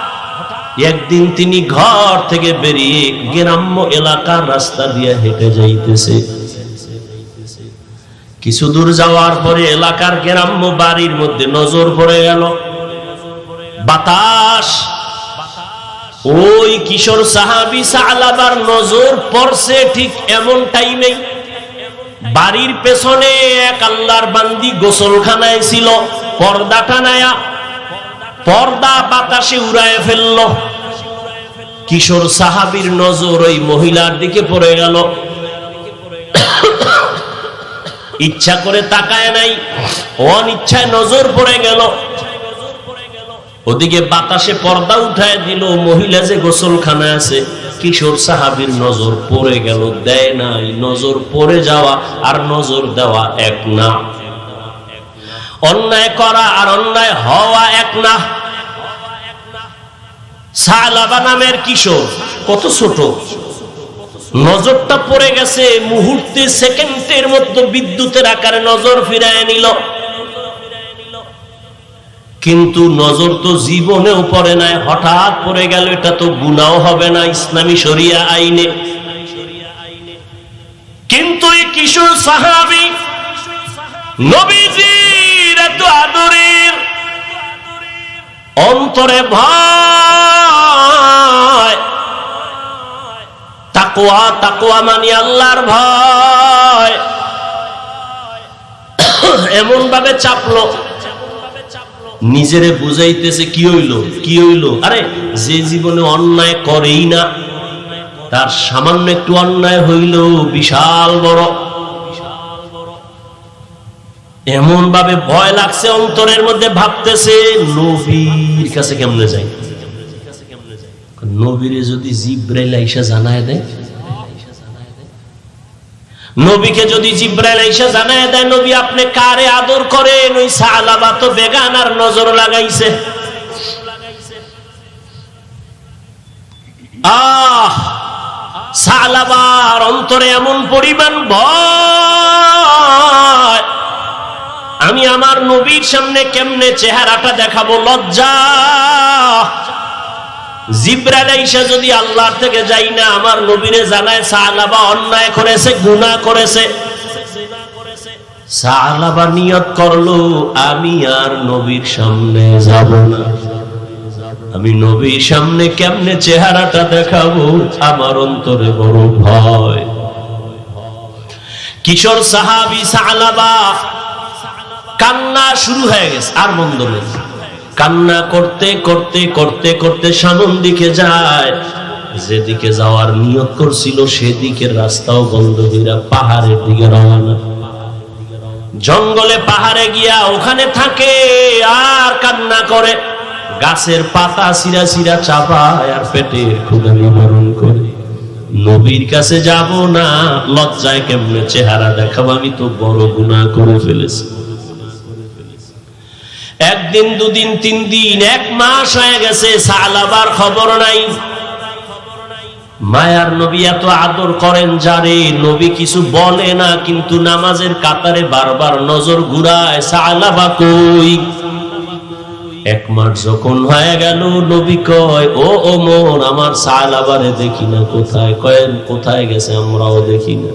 একদিন তিনি ঘর থেকে বেরিয়ে গ্রাম্য এলাকার রাস্তা দিয়ে হেঁটে যাইতেছে। কিছু দূর যাওয়ার পরে এলাকার গ্রাম্য বাড়ির মধ্যে নজর পড়ে গেল। বাতাস, ওই কিশোর সাহাবী সালাবার নজর পড়ছে ঠিক এমন টাইমে বাড়ির পেছনে এক আল্লাহর বান্দি গোসলখানায় ছিল। পর্দা টানায়া, পর্দা বাতাসে উড়ায় ফেলল। কিশোর সাহাবীর নজর ওই মহিলার দিকে পড়ে গেল। ইচ্ছা করে তাকায় নাই, অনিচ্ছায় নজর পড়ে গেল। ওদিকে বাতাসে পর্দা উঠায় দিল, মহিলা যে গোসলখানায় আছে। কিশোর সাহাবীর নজর পড়ে গেল, দেয় নাই। নজর পড়ে যাওয়া আর নজর দেওয়া এক না। অন্যায় করা আর অন্যায় হওয়া এক না। সালাবা নামের কিশোর কত ছোট, নজরটা পড়ে গেছে, মুহূর্তে সেকেন্ডের মধ্যে বিদ্যুতের আকারে নজর ফিরায় নিল। কিন্তু নজর তো জীবনেও পড়ে নাই, হঠাৎ পড়ে গেল। এটা তো গুনাহ হবে না ইসলামী শরিয়া আইনে। কিন্তু এই কিশোর সাহাবী নবীজির এত আদরের, অন্তরে ভয়, তাকওয়া, তাকওয়া মানে আল্লাহর ভয়, এমন ভাবে চাপলো, নিজেরে বুঝাইতেছে কি হইলো, কি হইলো। আরে যে জীবনে অন্যায় করেই না, তার সামান্য একটু অন্যায় হইল বিশাল বড়। এমন ভাবে ভয় লাগছে অন্তরের মধ্যে, ভাবতেছে নবীর কাছে কেমনে যাই। নবীরে যদি জিব্রাইল আইসা জানায় দেয়, নবীকে যদি জিব্রাইল আইসা জানায় দেয় নবী আপনি কারে আদর করেন, ওই সালাবা তো বেগানার নজর লাগাইছে। সালাবার অন্তরে এমন পরিমাণ ভয়, আমি আমার নবীর সামনে কেমনে চেহারাটা দেখাবো, লজ্জা। জিব্রাইল আইসা যদি আল্লাহর থেকে যাই না আমার নবীরে জানায় সালাবা অন্যায় করেছে, গুনাহ করেছে। সালাবা নিয়ত করলো আমি আর নবীর সামনে যাব না, আমি নবীর সামনে কেমনে চেহারাটা দেখাবো, আমার অন্তরে বড় ভয়। কিশোর সাহাবী সালাবা কান্না শুরু হয়ে গেছে, আর বন্ধ নেই। কান্না করতে করতে করতে করতে সামন দিকে যায়, যেদিকে যাওয়ার নিয়ত করছিল সেদিকে রাস্তাও বন্ধ হইয়া পাহাড়ের দিকে রওনা। জঙ্গলে পাহাড়ে গিয়া ওখানে থাকে আর কান্না করে, গাছের পাতা চিরা চিরা চাপায় আর পেটের ক্ষুধা নিবারণ করে। নবীর কাছে যাব না, লজ্জায় কেমনে চেহারা দেখাবো, আমি তো বড় গুনাহ করে ফেলেছি। একদিন, দুদিন, 3 দিন, 1 মাস হয়ে গেছে, সালাবার খবর নাই। মায়ার নবী এত আদর করেন যারে, নবী কিছু বলে না, কিন্তু নামাজের কাতারে বারবার নজর ঘুরায়, সালাবা কই। 1 মাস যখন হয়ে গেল, নবী কয় ও ওমর আমার সালাবারে দেখি না, কোথায়? কয়েন কোথায় গেছে, আমরাও দেখি না।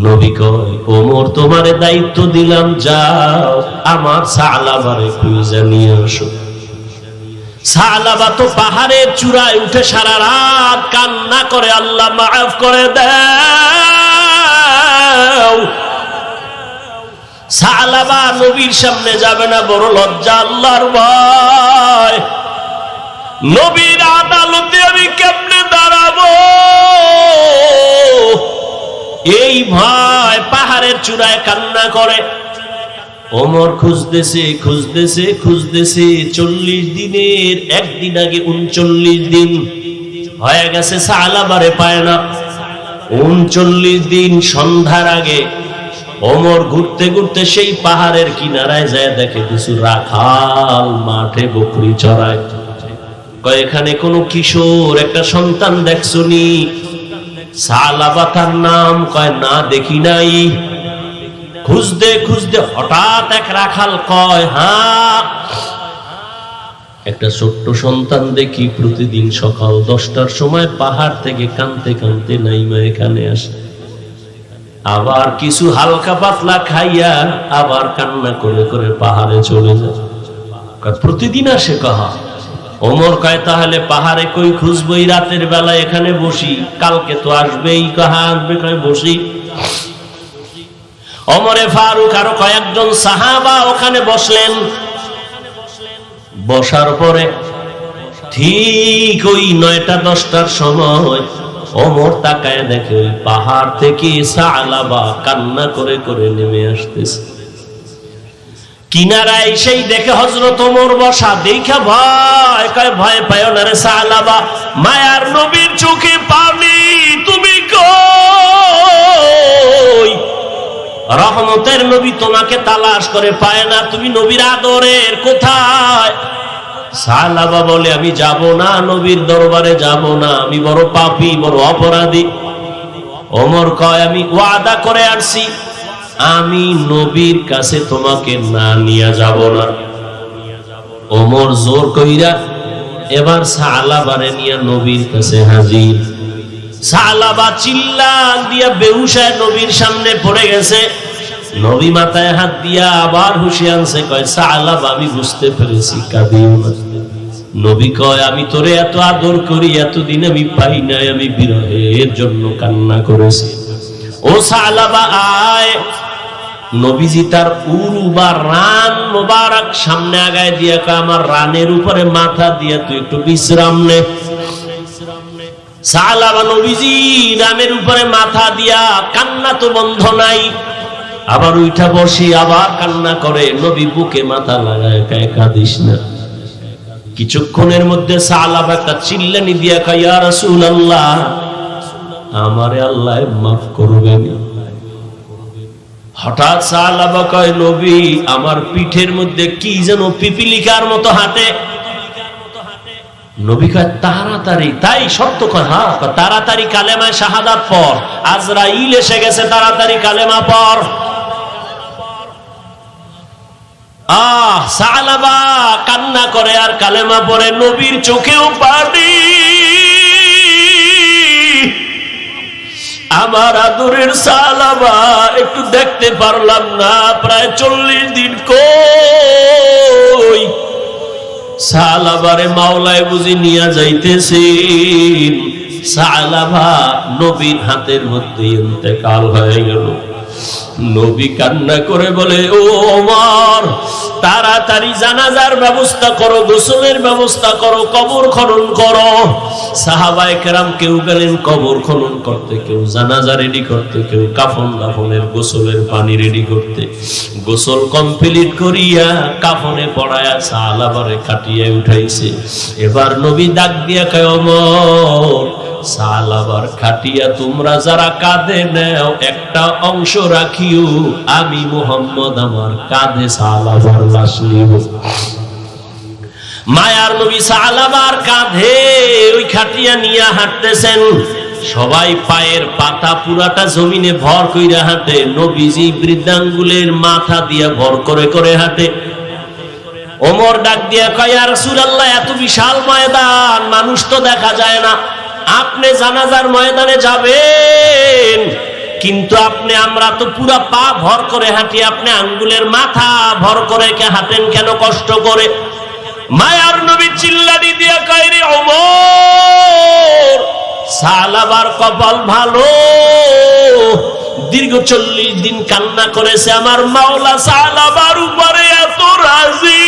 নবী কয় ওমর তোমারে দায়িত্ব দিলাম, যাও আমার সালাবারে খুঁজে নিয়ে আসো। সালাবা তো পাহাড়ের চূড়ায় উঠে সারা রাত কান্না করে, আল্লাহ মাফ করে দাও। সালাবা নবীর সামনে যাবে না, বড় লজ্জা, আল্লাহর ভয়। নবীর আদালতে আমি কেমনে দাঁড়াবো, এই ভয় পাহাড়ের চূড়ায় কান্না করে। ওমর খুঁজতেছে খুঁজতেছে খুঁজতেছে, 40 দিনের একদিন আগে 39 দিন হয়ে গেছে, সালাবারে পায় না। 39 দিন সন্ধ্যার আগে ওমর ঘুরতে ঘুরতে সেই পাহাড়ের কিনারায় যায়, দেখে কিছু রাখাল মাঠে বকরি চড়ায়। কয় এখানে কোন কিশোর একটা সন্তান দেখছনি? সালাবা তার নাম। কয় না, দেখি নাই। খুঁজতে খুঁজতে হঠাৎ এক রাখাল কয়, হ্যাঁ একটা ছোট্ট সন্তান দেখি প্রতিদিন সকাল 10টার সময় পাহাড় থেকে কাঁদতে কাঁদতে নাইমা এখানে আসে, আবার কিছু হালকা পাতলা খাইয়া আবার কান্না করে করে পাহাড়ে চলে যায়। প্রতিদিন আসে কাহা? ওমর কয় তাহলে পাহাড়ে কই খুঁজবই, রাতের বেলা এখানে বসি, কালকে তো আসবেই। কাহা আসবে? কয় বসি। ওমরে ফারুক আরো কয়েকজন সাহাবা ওখানে বসলেন। বসার পরে ঠিক ওই 9টা 10টার সময় ওমর তাকায় দেখে ওই পাহাড় থেকে সালাবা কান্না করে করে নেমে আসতেছে। কিনারায় সেই দেখে হযরত ওমর বসা, দেখা ভয়। কয় ভয় পায় না রে সালাবা, মায়ার নবীর চোখে পানি, তুমি কই? রহমতের নবী তোমাকে তালাশ করে পায় না, তুমি নবীর আদরের কোথায়? সালাবা বলে আমি যাব না, নবীর দরবারে যাব না, আমি বড় পাপী, বড় অপরাধী। ওমর কয় আমি ওয়াদা করে আসছি, আমি নবীর কাছে তোমাকে না নিয়ে যাব না। ওমর জোর কইরা এবার সালাবারে নিয়ে নবীর কাছে হাজির। সালাবা চিল্লা দিয়া বেহুশায় নবীর সামনে পড়ে গেছে। নবী মাথায় হাত দিয়া আবার হুশে আনছে। কয় সালাবা আমি বুঝতে পেরেছি, কাঁদিও না। নবী কয় আমি তোরে এত আদর করি, এতদিন আমি পাই নাই, আমি বিরহের জন্য কান্না করেছি। ও সালাবা আয়। নবীজি তার উরু বা রান মোবারক সামনে আগায় দিয়া কয় আমার রানের উপরে মাথা দিয়া তুই একটু বিশ্রাম নে। সালাবা নবীজি রানের উপরে মাথা দিয়া, কান্না তো বন্ধ নাই, আবার উঠা বসে আবার কান্না করে। নবী বুকে মাথা লাগায় কয় কাঁদিস না। কিছুক্ষণের মধ্যে সালাবা একটা চিল্লানি দিয়া কয় ইয়া রাসূলুল্লাহ, আমারে আল্লাহ মাফ করবেন। হঠাৎ সালাবা কয় নবী আমার পিঠের মধ্যে কি যেন পিপিলিকার মতো হাঁটে। নবী কয় তাড়াতাড়ি? তাই সত্য কয়? হ্যাঁ। তাড়াতাড়ি কালেমা শাহাদাত পড়, আজরাইল এসে গেছে, তাড়াতাড়ি কালেমা পড়। সালাবা কান্না করে আর কালেমা পড়ে। নবীর চোখেও পানি। আমার আদরের সালাবা একটু দেখতে পারলাম না, প্রায় 40 দিন কই? সালাবারে মাওলায় বুঝি নিয়ে যাইতেছেন। সালাবা নবীর হাতের মধ্যে ইন্তেকাল হয়ে গেল। নবী কান্না করে বলে ও ওমর, তাড়াতাড়ি জানাজার ব্যবস্থা করো, গোসলের ব্যবস্থা করো, কবর খনন করো। সাহাবায়ে কেরাম কেউ গেলেন কবর খনন করতে, কেউ জানাজা রেডি করতে, কেউ কাফন দাফনের গোসলের পানি রেডি করতে। গোসল কমপ্লিট করিয়া কাফনে পড়ায়া সালাবারে কাটিয়ে উঠাইছে। এবার নবী ডাক দিয়া কয় ওমর, সালাবার খাটিয়া তোমরা যারা কাঁধে নেও একটা অংশ রাখিও, আমি মুহাম্মদ আমার কাঁধে সালাবার লাশ নিব। মায়ার নবী সালাবার কাঁধে ওই খাটিয়া নিয়ে হাঁটতেছেন। সবাই পায়ের পাতা পুরাটা জমিনে ভর কইরা হাঁটে। নবীজি বৃদ্ধাঙ্গুলের মাথা দিয়া ভর করে করে হাঁটে। ওমর ডাক দিয়া কয় ইয়া রাসূলুল্লাহ, এত বিশাল ময়দান, মানুষ তো দেখা যায় না, আপনি জানাজার ময়দানে যাবেন, কিন্তু আপনি আমরা তো পুরা পা ভর করে হাঁটি, আপনি আঙ্গুলের মাথা ভর করে হাঁটেন কেন কষ্ট করে? মায়ার নবী চিল্লানি দিয়া কয় রে ওমর, সালাবার কপাল ভালো, দীর্ঘ 40 দিন কান্না করেছে, আমার মাওলা সালাবার উপরে এত রাজি।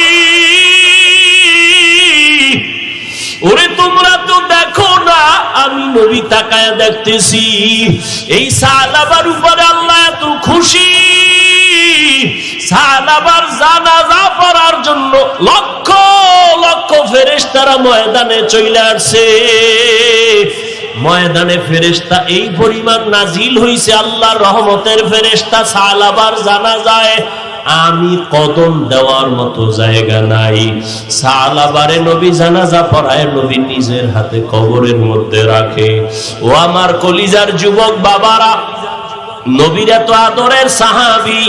ওরে তোমরা তো দেখো না, আমি নবী তাকায়া দেখতেছি এই সালাবার উপরে আল্লাহ এত খুশি। সাহাবার জানাজা পড়ার জন্য লক্ষ লক্ষ ফেরেশতারা ময়দানে চলে আসছে। ময়দানে ফেরেশতা এই পরিমাণ নাজিল হইছে, আল্লাহর রহমতের ফেরেশতা সাহাবার জানাজায় আমি কদম দেওয়ার মতো জায়গা নাই। সাহাবারে নবী জানাজা পড়ায়, নবী নিজের হাতে কবরের মধ্যে রাখে। ও আমার কলিজার যুবক বাবারা, নবীর এত আদরের সাহাবী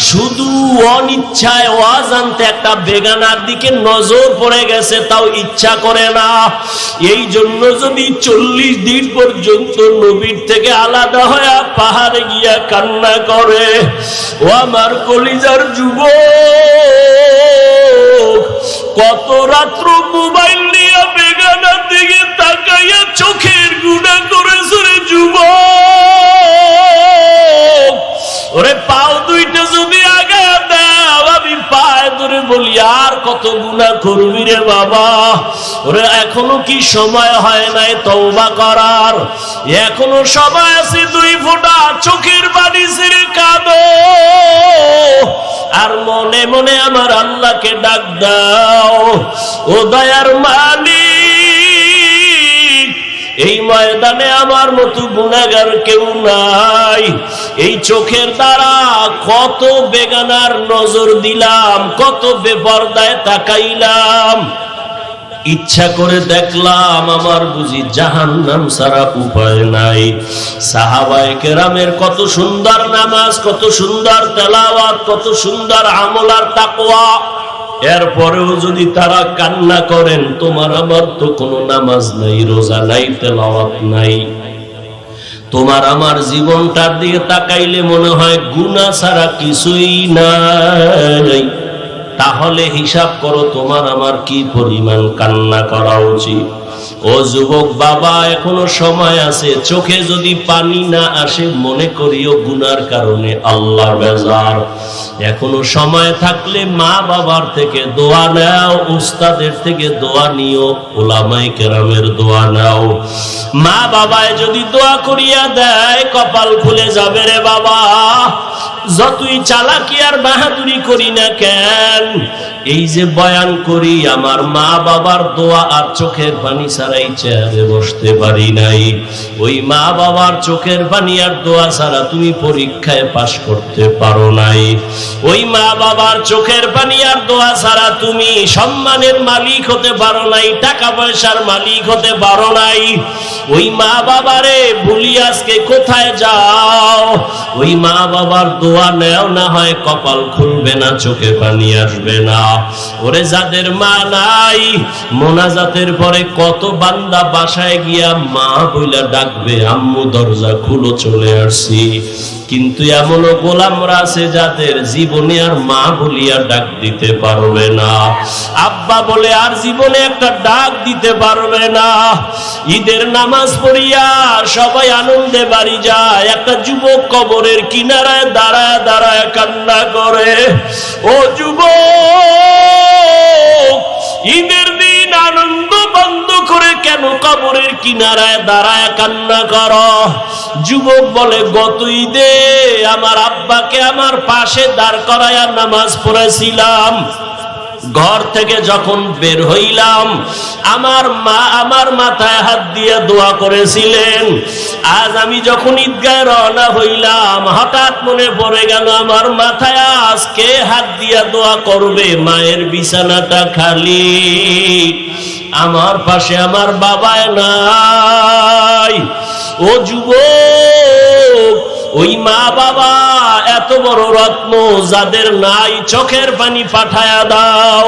শুধু অনিচ্ছায় অজান্তে একটা বেগানার দিকে নজর পড়ে গেছে, তাও ইচ্ছা করে না। এই জন্য যদি 40 দিন পর্যন্ত নবীর থেকে আলাদা হয়ে পাহাড়ে গিয়া কান্না করে। ও আমার কলিজার যুবক, কত রাত্র মোবাইল নিয়ে বেগানার দিকে তাকাইয়া চোখের গুনাহ করেছে রে যুবক। ওরে পাও দুইটা যদি আগে দাও, আমি পায়ে ধরে বলি আর কত গুনাহ করবি রে বাবা। ওরে এখনো কি সময় হয় নাই তওবা করার? এখনো সময় আছে, 2 ফোঁটা চোখের পানি ছেড়ে কাঁদো আর মনে মনে আমার আল্লাহকে ডাক দাও। ও দয়ার মালিক, এই ময়দানে আমার মতো গুনাহগার কেউ নাই। এই চোখের দ্বারা কত বেগানার নজর দিলাম, কত বেপরদায় তাকাইলাম। ইচ্ছা করে দেখলাম আমার বুঝি জাহান্নাম ছাড়া উপায় নাই। সাহাবায়ে কেরামের কত সুন্দর নামাজ, কত সুন্দর তেলাওয়াত, কত সুন্দর আমল আর তাকওয়া, এরপরেও যদি তারা কান্না করেন, তোমার আমার তো কোনো নামাজ নাই, রোজা নাই, তেলাওয়াত নাই। তোমার আমার জীবনটার দিকে তাকাইলে মনে হয় গুনাহ ছাড়া কিছুই নাই। তাহলে হিসাব করো তোমার আমার কি পরিমাণ কান্না করা উচিত। ও যুবক বাবা, এখনো সময় আছে। চোখে যদি পানি না আসে, মনে করিও গুনার কারণে আল্লাহ বেজার। এখনো সময় থাকলে মা বাবার থেকে দোয়া নাও, উস্তাদের থেকে দোয়া নিও, উলামায়ে কেরামের দোয়া নাও। মা বাবায় যদি দোয়া করিয়া দেয়, কপাল খুলে যাবে রে বাবা। যতই চালাকি আর বাহাদুরি করি না কেন, এই যে বয়ান করি, আমার মা বাবার দোয়া আর চোখের পানি ছাড়াই চেয়ারে বসতে পারি নাই। ওই মা বাবার চোখের পানি আর দোয়া ছাড়া তুমি পরীক্ষায় পাশ করতে পারো নাই। ওই মা বাবার চোখের পানি আর দোয়া ছাড়া তুমি সম্মানের মালিক হতে পারো নাই, টাকা পয়সার মালিক হতে পারো নাই। ওই মা বাবারে ভুলি আজকে কোথায় যাও? ওই মা বাবার দোয়া নেও, না হয় কপাল খুলবে না, চোখে পানি আসবে না। ওরে যাদের মা নাই, মোনাজাতের পরে কত বান্দা বাসায় গিয়া মা বইলা ডাকবে, আম্মু দরজা খুলো চলে আসছি। কিন্তু এমনও গোলামরা আছে যাদের জীবনে আর মা বলিয়া ডাক দিতে পারবে না, আব্বা বলে আর জীবনে একটা ডাক দিতে পারবে না। ঈদের নামাজ পড়িয়া সবাই আনন্দে বাড়ি যায়, একটা যুবক কবরের কিনারায় দাঁড়ায় দাঁড়ায় কান্না করে। ও যুবক, ঈদের দিন আনন্দ বন্ধ করে কেন কবরের কিনারায় দাঁড়ায় কান্না করো? যুবক বলে, গত ঈদে আমার আব্বাকে আমার পাশে দাঁড় করায়া নামাজ পড়েছিলাম। ঘর থেকে যখন বের হইলাম, আমার মা আমার মাথায় হাত দিয়ে দোয়া করেছিলেন। আজ আমি যখন ঈদগাহে রওনা হইলাম, হঠাৎ মনে পড়ে গেল আমার মাথায় আজকে হাত দিয়া দোয়া করবে। মায়ের বিছানাটা খালি, আমার পাশে আমার বাবায় নাই। ও যুবক, ওই মা বাবা এত বড় রত্ন যাদের নাই, চোখের পানি পাঠায়া দাও।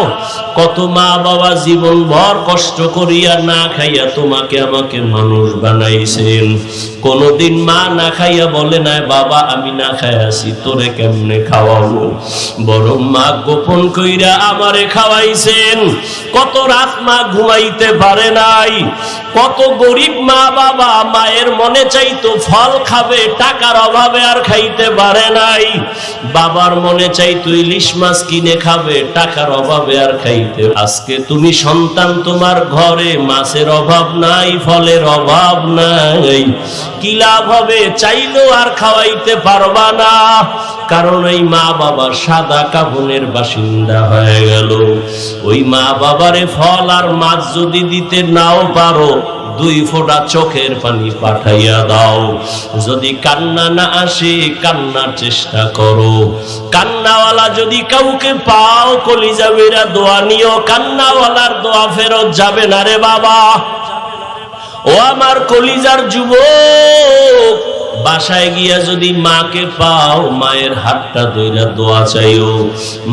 কত মা বাবা জীবন ভর কষ্ট করিয়া না খাইয়া তোমাকে আমাকে মানুষ বানাইছেন। কোনদিন মা না খাইয়া বলে নাই, বাবা আমি না খাইয়াছি, তোরে কেমনে খাওয়াবো? বরং মা গোপন কইরা আমারে খাওয়াইছেন। কত রাত মা ঘুমাইতে পারে নাই। কত গরিব মা বাবা মায়ের মনে চাইতো ফল খাবে, টাকার অভাবে আর খাইতে পারে নাই। নাই। বাবার মনে চাইতো ইলিশ মাছ কিনে খাবে, টাকার অভাবে আর খাইতে। আজকে তুমি সন্তান, তোমার ঘরে মাছের অভাব নাই, ফলের অভাব নাই, কি লাভ হবে? চাইলেও আর খাওয়াইতে পারবা না, কারণ ওই মা বাবা সাদা কাফনের বাসিন্দা হয়ে গেল। ওই মা বাবারে ফল আর মাছ যদি দিতে নাও পারো, 2 ফোঁটা চোখের পানি পাঠাইয়া দাও। যদি কান্না না আসে, কান্নার চেষ্টা করো। কান্নাওয়ালা যদি কাউকে পাও, কলিজা বেরা দোয়া নিও। কান্নাওয়ালার দোয়া ফেরত যাবে না রে বাবা। ও আমার কলিজার যুবক, বাসায় গিয়া যদি মাকে পাও, মায়ের হাতটা ধইরা দোয়া চাইও।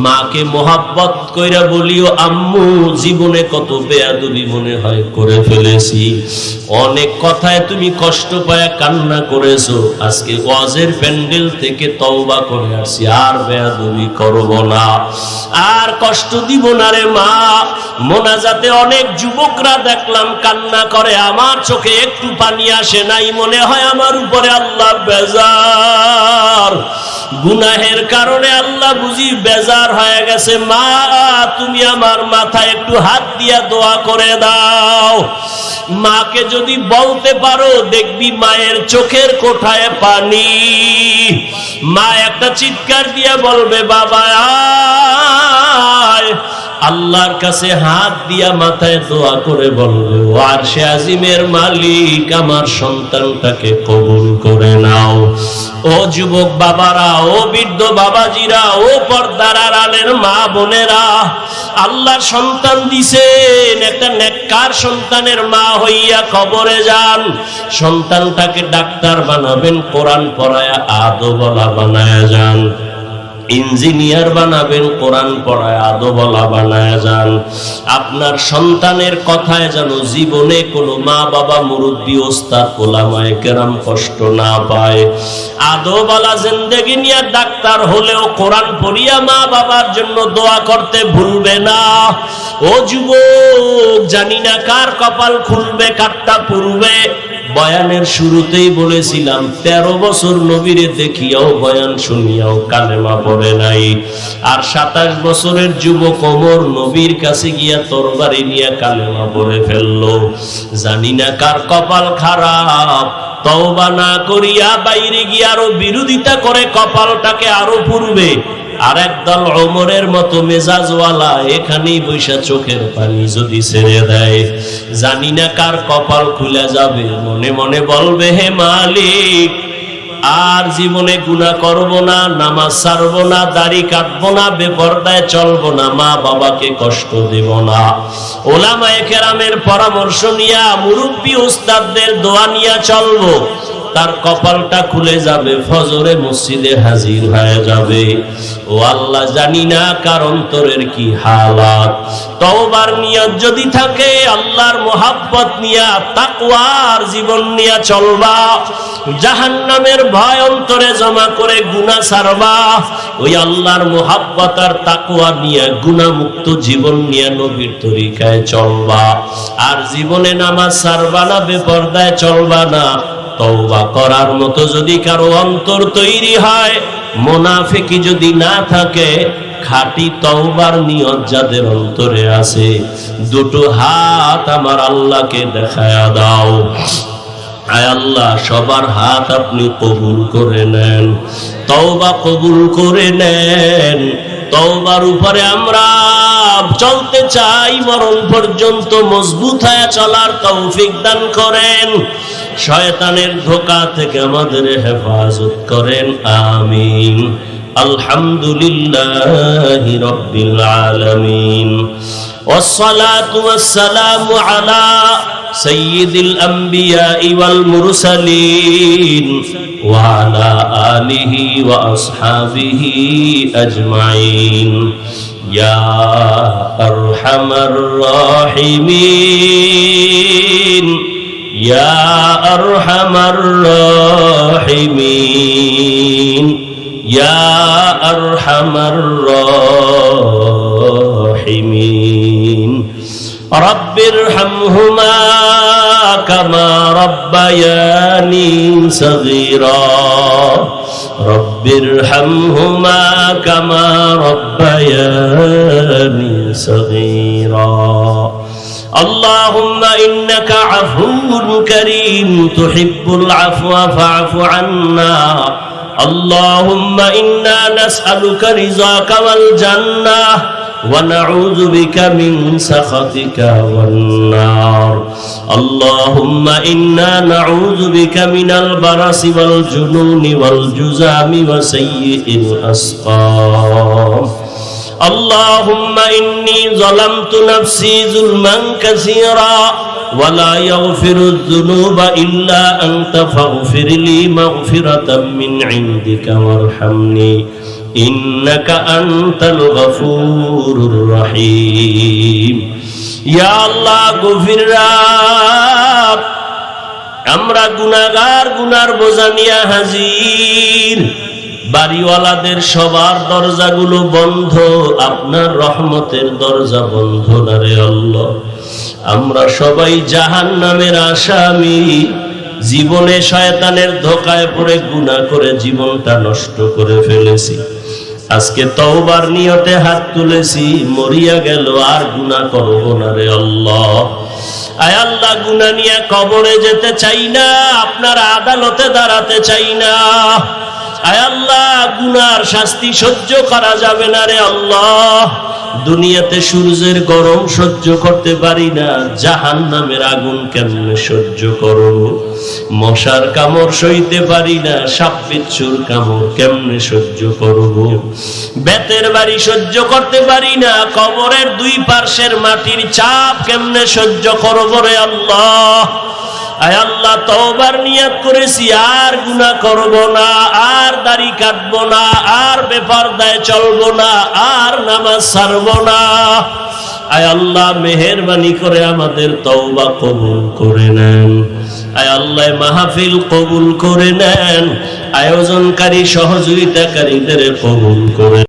মাকে মোহাব্বত কইরা বলিও, আম্মু জীবনে কত বেয়াদবি মনে হয় করে ফেলেছি, অনেক কথায় তুমি কষ্ট পায়া কান্না করেছো, আজকে ওয়াজের প্যান্ডেল থেকে তওবা করে আসছি, আর বেয়াদবি করব না, আর কষ্ট দিব না রে মা। মোনাজাতে অনেক যুবকরা দেখলাম কান্না করে, আমার চোখে একটু পানি আসে নাই, মনে হয় আমার উপরে আল্লাহ বেজার, গুনাহের কারণে আল্লাহ বুঝি বেজার হয়ে গেছে। মা তুমি আমার মাথায় একটু হাত দিয়া দোয়া করে দাও। মাকে যদি বলতে পারো, দেখবি মায়ের চোখের কোঠায় পানি। মা একটা চিৎকার দিয়া বলবে, বাবা আয়। আল্লাহর কাছে হাত দিয়া মাথায় দোয়া করে বলবে, ও আরশে আজিমের মালিক, আমার সন্তানটাকে কবুল করে নাও। ও যুবক বাবারা, ও বৃদ্ধ বাবাজিরা, ও পর্দার আড়ালের মা বোনেরা, আল্লাহ সন্তান দিছেন, একটা নেককার সন্তানের মা হইয়া কবরে যান। সন্তানটাকে ডাক্তার বানাবেন, কোরআন পড়ায়া আদবওয়ালা বানায়া যান। ইঞ্জিনিয়ার বানাবেন, কোরআন পড়ায় আদবওয়ালা বানায় যান। আপনার সন্তানের কথায় যেন জীবনে কোনো মা বাবা, মুরব্বী, ওস্তাদ, ওলামায়ে কেরাম কষ্ট না পায়। আদবওয়ালা জিন্দেগি নিয়ে ডাক্তার হলেও কোরআন পড়িয়া মা বাবার জন্য দোয়া করতে ভুলবে না। ও যুবক, জানি না কার কপাল খুলবে, কারটা পুরবে। বয়ানের শুরুতেই বলেছিলাম, 13 বছর নবীরে দেখিয়াও, বয়ান শুনিয়াও কালেমা পড়ে নাই। আর 27 বছরের যুবক ওমর নবীর কাছে গিয়া তরবারি নিয়ে কালেমা পড়ে ফেললো। জানি না কার কপাল খারাপ, তওবা না করিয়া বাইরে গিয়ে আরো বিরোধিতা করে কপালটাকে আরো পুরবে। আর একদল ওমরের মতো মেজাজওয়ালা এখানেই বৈশা চোখের পানি যদি ছেড়ে দেয়, জানি না কার কপাল খুলে যাবে। মনে মনে বলবে, হে মালিক, আর জীবনে গুনাহ করব না, নামাজ ছাড়বো না, দাড়ি কাটবো না, বেপরদায় চলবো না, মা বাবাকে কষ্ট দেব না। ওলামায়ে কেরামের পরামর্শ নিয়া, মুরব্বী উস্তাদদের দোয়া নিয়া চলবো। তার কপালটা খুলে যাবে, ফজরে মসজিদে হাজির হয়ে যাবে। ও আল্লাহ, জানি না কার অন্তরের কি হালাত। তওবার নিয়ত যদি থাকে, আল্লাহর মোহাব্বত নিয়া, তাকওয়ার জীবন নিয়া চলবা। জাহান্নামের ভয় অন্তরে জমা করে গুনাহ ছাড়বা। ওই আল্লাহর মোহাব্বত আর তাকওয়া নিয়ে গুনাহ মুক্ত জীবন নিয়ে নবীর তরিকায় চলবা। আর জীবনে নামাজ ছাড়বা না, বেপরদায় চলবা না। তওবা করার মতো যদি কারো অন্তর তৈরি হয়, মুনাফিকি যদি না থাকে, খাঁটি তওবার নিয়ত যাদের অন্তরে আছে, 2 হাত আমার আল্লাহকে দেখায়া দাও। আয় আল্লাহ, সবার হাত আপনি কবুল করে নেন, তওবা কবুল করে নেন। তওবার উপরে আমরা চলতে চাই, মরণ পর্যন্ত মজবুত হয়ে চলার তৌফিক দান করেন। শয়তানের ধোঁকা থেকে আমাদের হেফাজত করেন, আমিন। আলহামদুলিল্লাহি রাব্বিল আলামিন, ওয়াসসালাতু ওয়াসসালামু আলা সাইয়্যিদিল আমবিয়াই ওয়াল মুরসালিন ওয়া আলা আলিহি ওয়া আসহাবিহি আজমাইন। ইয়া আরহামার রাহিমিন, ইয়া আরহামার রাহিমিন, ইয়া আরহামার রাহিমিন। রব্বিরহামহুমা কামা রব্বায়ানি সগীরা। রব্বিরহামহুমা কামা রব্বায়ানি সগীরা। اللهم إنك عفو كريم تحب العفو فاعف عنا. اللهم إنا نسألك رضاك والجنة ونعوذ بك من سخطك والنار. اللهم إنا نعوذ بك من البرص والجنون والجذام وسيء الأسقام. اللهم إني ظلمت نفسي ظلما كثيرا ولا يغفر الذنوب إلا أنت فاغفر لي مغفرة من عندك وارحمني إنك أنت الغفور الرحيم. يا الله গফির রব, আমরা গুনাহগার, গুনার বোঝা নিয়ে হাজির। বাড়িওয়ালাদের সবার দরজাগুলো বন্ধ, আপনার রহমতের দরজা বন্ধ না রে আল্লাহ। আমরা সবাই জাহান্নামের আসামি। জীবনে শয়তানের ধোঁকায় পড়ে গুনাহ করে জীবনটা নষ্ট করে ফেলেছি। আজকে তওবার নিয়তে হাত তুলেছি, মরিয়া গেল আর গুনাহ করব না রে আল্লাহ। আয় আল্লাহ, গুনাহ নিয়ে কবরে যেতে চাই না, আপনার আদালতে দাঁড়াতে চাই না। আয় আল্লাহ, গুনার শাস্তি সহ্য করা যাবে না রে আল্লাহ। দুনিয়াতে সূর্যের গরম সহ্য করতে পারি না, জাহান্নামের আগুন কেমনে সহ্য করব? মশার কামড় সইতে পারি না, সাপ বিচ্ছুর কামড় কেমনে সহ্য করব? বেতের বাড়ি সহ্য করতে পারি না, কবরের দুই পার্শ্বের মাটির চাপ কেমনে সহ্য করব রে আল্লাহ। আয় আল্লাহ, তওবার নিয়ত করেছি, আর গুনাহ করব না, আর দাড়ি কাটবো না, আর বেপরদায় চলবো না, আর নামাজ ছাড়বো না। আয় আল্লাহ, মেহেরবানি করে আমাদের তওবা কবুল করে নেন। আয় আল্লাহ, মাহফিল কবুল করে নেন, আয়োজনকারী সহযোগিতাকারীদের কবুল করে